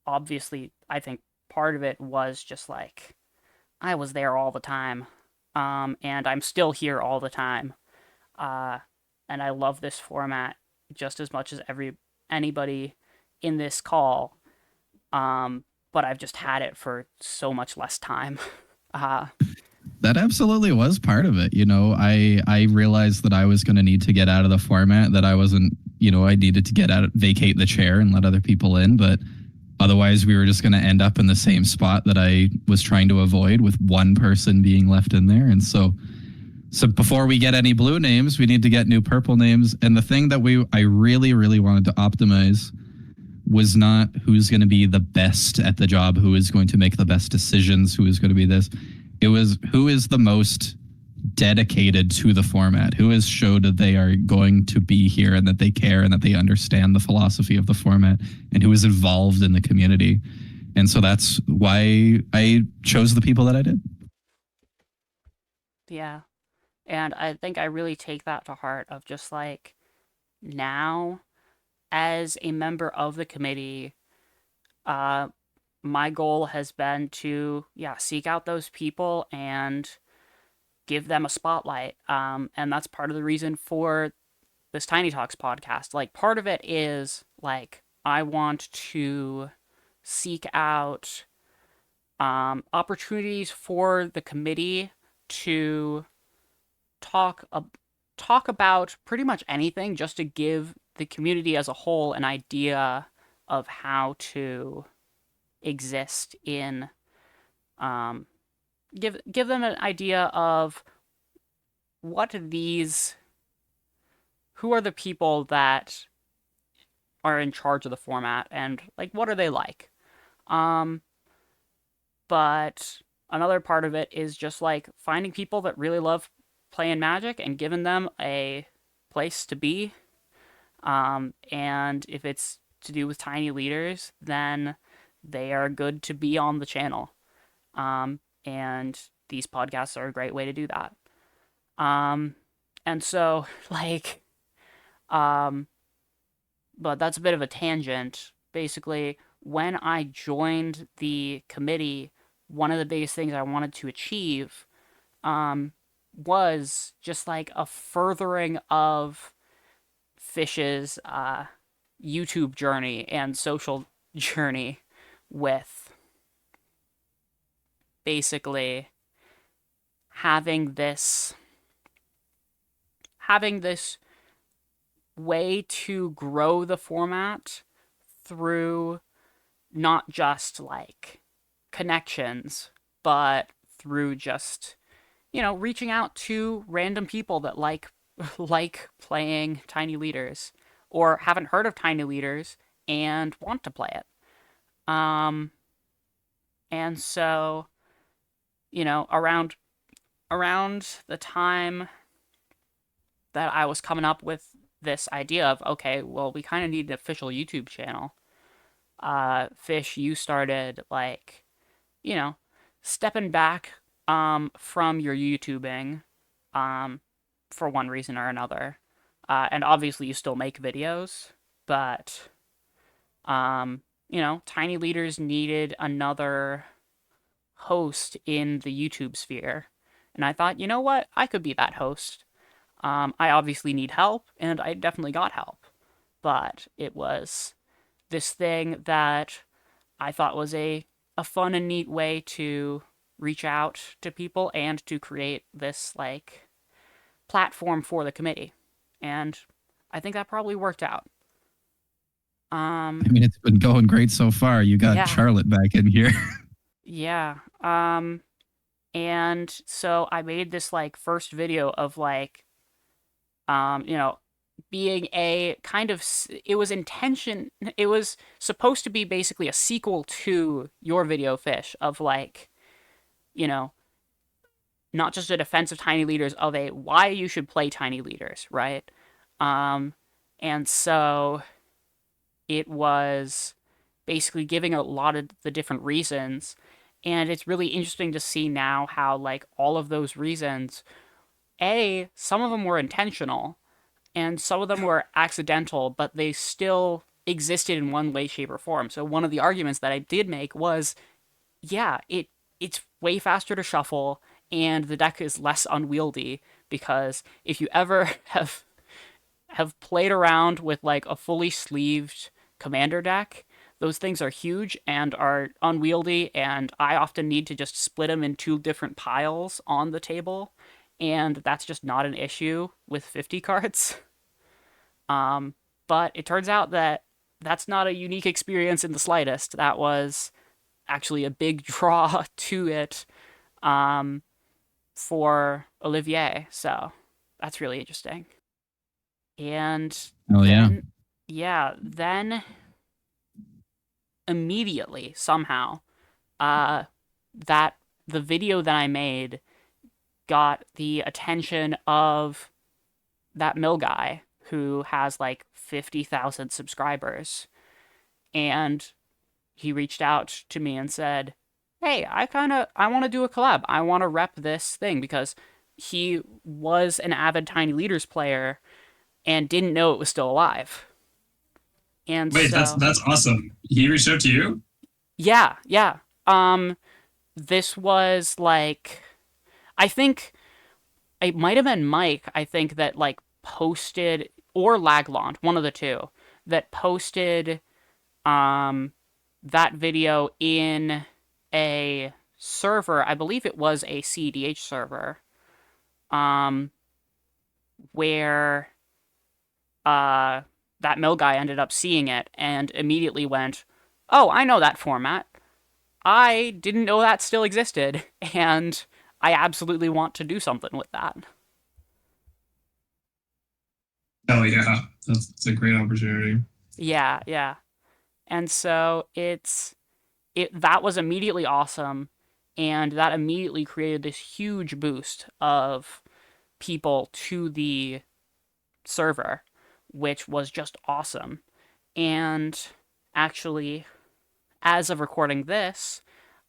obviously, I think part of it was just like I was there all the time, and I'm still here all the time, uh, and I love this format just as much as anybody in this call, but I've just had it for so much less time. uh, That absolutely was part of it. I realized that I was going to need to get out of the format, that I wasn't, I needed to get out, vacate the chair and let other people in. But otherwise, we were just going to end up in the same spot that I was trying to avoid, with one person being left in there. And so before we get any blue names, we need to get new purple names. And the thing that I really, really wanted to optimize was not who's going to be the best at the job, who is going to make the best decisions, who is going to be this. It was who is the most dedicated to the format, who has showed that they are going to be here and that they care and that they understand the philosophy of the format, and who is involved in the community. And so that's why I chose the people that I did. Yeah. And I think I really take that to heart of just like now as a member of the committee, my goal has been to seek out those people and give them a spotlight. And that's part of the reason for this Tiny Talks podcast. Like part of it is like I want to seek out opportunities for the committee to talk about pretty much anything, just to give the community as a whole an idea of how to exist in give them an idea of who are the people that are in charge of the format, and like what are they like. But another part of it is just like finding people that really love playing Magic and giving them a place to be. And if it's to do with tiny leaders, then they are good to be on the channel. And these podcasts are a great way to do that. And so like, but that's a bit of a tangent. Basically, when I joined the committee, one of the biggest things I wanted to achieve was just like a furthering of Fishe's YouTube journey and social journey, with basically having this way to grow the format through not just like connections, but through just, reaching out to random people that like playing Tiny Leaders or haven't heard of Tiny Leaders and want to play it. And so, around the time that I was coming up with this idea of, okay, well, we kind of need an official YouTube channel. Fishe, you started like, stepping back from your YouTubing for one reason or another. And obviously you still make videos, but Tiny Leaders needed another host in the YouTube sphere. And I thought, you know what? I could be that host. I obviously need help, and I definitely got help. But it was this thing that I thought was a fun and neat way to reach out to people and to create this like platform for the committee. And I think that probably worked out. I mean, it's been going great so far. You got Charlotte back in here. Yeah. And so I made this like first video of like, being a kind of, it was supposed to be basically a sequel to your video, Fishe, of like, not just a defense of Tiny Leaders, of a why you should play Tiny Leaders, right? And so it was basically giving a lot of the different reasons, and it's really interesting to see now how like all of those reasons, some of them were intentional, and some of them were accidental, but they still existed in one way, shape, or form. So one of the arguments that I did make was, it's way faster to shuffle, and the deck is less unwieldy, because if you ever have played around with like a fully sleeved commander deck, those things are huge and are unwieldy, and I often need to just split them in two different piles on the table, and that's just not an issue with 50 cards. But it turns out that that's not a unique experience in the slightest. That was actually a big draw to it for Olivier. So that's really interesting. And then immediately, somehow, that the video that I made got the attention of that mill guy who has like 50,000 subscribers. And he reached out to me and said, "Hey, I want to do a collab. I want to rep this thing," because he was an avid Tiny Leaders player and didn't know it was still alive. And Wait, so that's awesome. He reached out to you? yeah, yeah. This was like, I think it might have been Mike, I think, that like posted, or Laglond, one of the two, that posted that video in a server. I believe it was a CEDH server, um, where that mill guy ended up seeing it and immediately went, "Oh, I know that format. I didn't know that still existed, and I absolutely want to do something with that." Oh yeah, that's a great opportunity. Yeah, yeah. And so that was immediately awesome, and that immediately created this huge boost of people to the server, which was just awesome. And actually, as of recording this,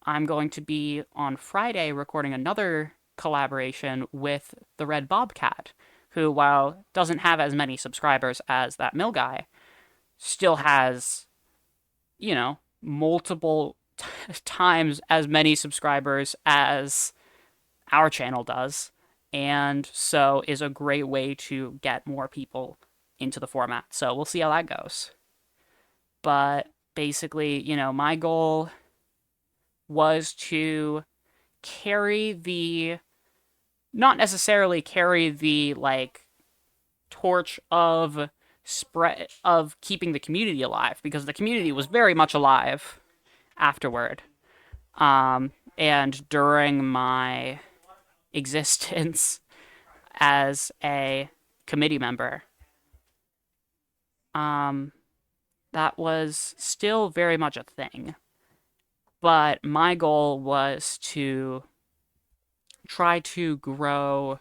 I'm going to be on Friday recording another collaboration with the Red Bobcat, who, while doesn't have as many subscribers as that mill guy, still has, multiple times as many subscribers as our channel does, and so is a great way to get more people into the format. So we'll see how that goes. But basically, my goal was to carry the, not necessarily carry the like torch of spread of keeping the community alive, because the community was very much alive afterward. And during my existence as a committee member, that was still very much a thing. But my goal was to try to grow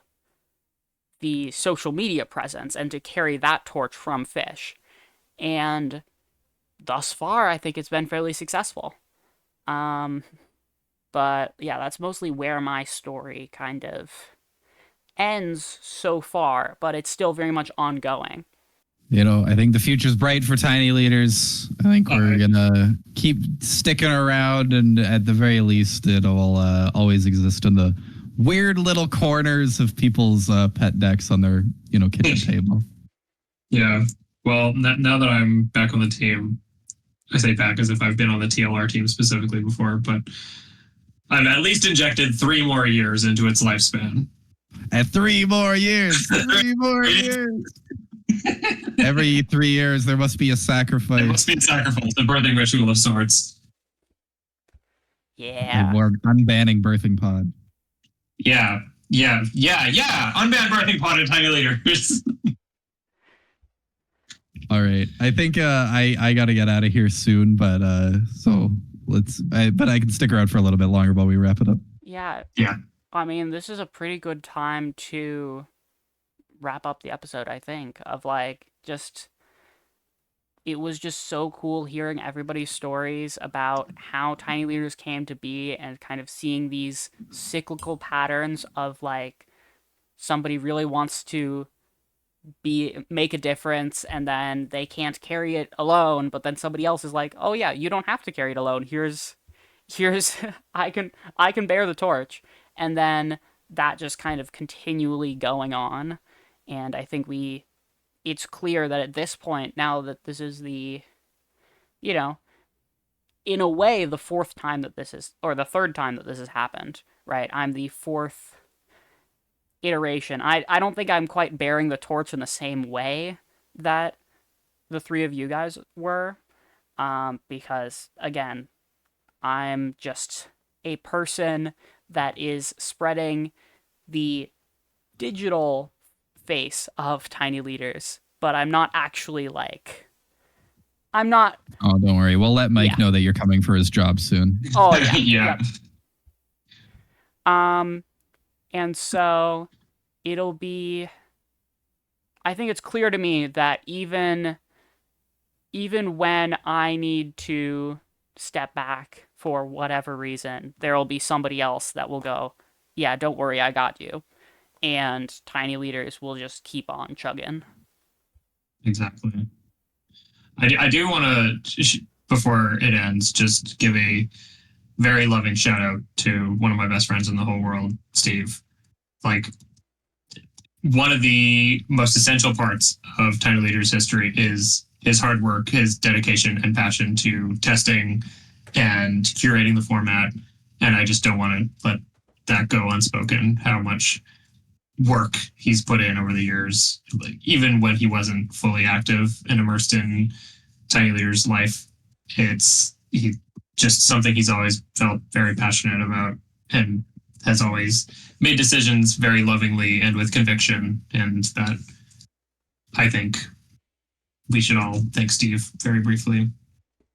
the social media presence and to carry that torch from Fishe. And thus far, I think it's been fairly successful. But yeah, that's mostly where my story kind of ends so far, but it's still very much ongoing. I think the future's bright for Tiny Leaders. I think we're gonna keep sticking around, and at the very least, it'll always exist in the weird little corners of people's pet decks on their kitchen table. Yeah. Well, now that I'm back on the team, I say back as if I've been on the TLR team specifically before, but I've at least injected 3 more years into its lifespan. At 3 more years. 3 more years. Every 3 years, there must be a sacrifice. There must be a sacrifice, a birthing ritual of sorts. Yeah. We're unbanning birthing pod. Yeah. Unbanned birthing pod and Tiny Leaders. All right. I think I got to get out of here soon, but so but I can stick around for a little bit longer while we wrap it up. Yeah. Yeah. I mean, this is a pretty good time to wrap up the episode, I think, of like just, it was just so cool hearing everybody's stories about how Tiny Leaders came to be, and kind of seeing these cyclical patterns of like somebody really wants to make a difference, and then they can't carry it alone, but then somebody else is like, "Oh yeah, you don't have to carry it alone. Here's I can bear the torch." And then that just kind of continually going on. And I think it's clear that at this point, now that this is the, in a way, the 4th time that this is, or the 3rd time that this has happened, right? I'm the 4th iteration. I don't think I'm quite bearing the torch in the same way that the 3 of you guys were, because, again, I'm just a person that is spreading the digital face of Tiny Leaders, but I'm not actually I'm not. Oh, don't worry. We'll let Mike know that you're coming for his job soon. Oh yeah. Yeah. Yep. And so it'll be, I think it's clear to me that even when I need to step back for whatever reason, there'll be somebody else that will go, yeah, don't worry, I got you. And Tiny Leaders will just keep on chugging. Exactly. I do want to, before it ends, just give a very loving shout out to one of my best friends in the whole world, Steve. Like, one of the most essential parts of Tiny Leader's history is his hard work, his dedication and passion to testing and curating the format. And I just don't want to let that go unspoken, how much work he's put in over the years, like, even when he wasn't fully active and immersed in Tiny Leader's life. It's just something he's always felt very passionate about and has always made decisions very lovingly and with conviction. And that, I think we should all thank Steve very briefly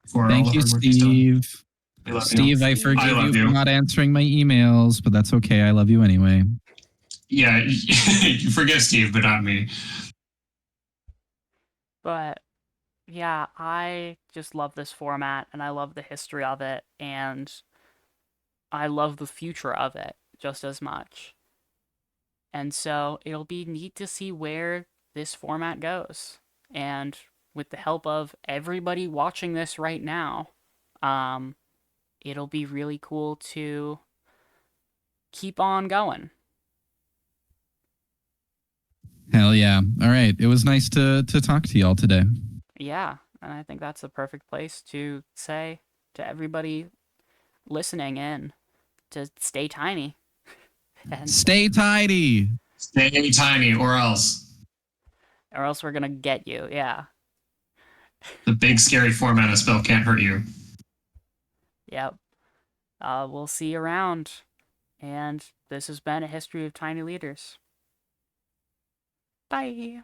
for all Thank the you, hard work he's done. Steve. I love Steve, you. I forgive I love you you. for not answering my emails, but that's okay. I love you anyway. Yeah, you forgive Steve, but not me. But yeah, I just love this format and I love the history of it and I love the future of it just as much. And so it'll be neat to see where this format goes. And with the help of everybody watching this right now, um, it'll be really cool to keep on going. Hell yeah. All right. It was nice to talk to y'all today. Yeah, and I think that's the perfect place to say to everybody listening in to stay tiny. And Stay tidy. Stay tiny or else. or else we're gonna get you, yeah. The big scary format of spell can't hurt you. Yep. We'll see you around. And this has been a history of tiny leaders. Bye.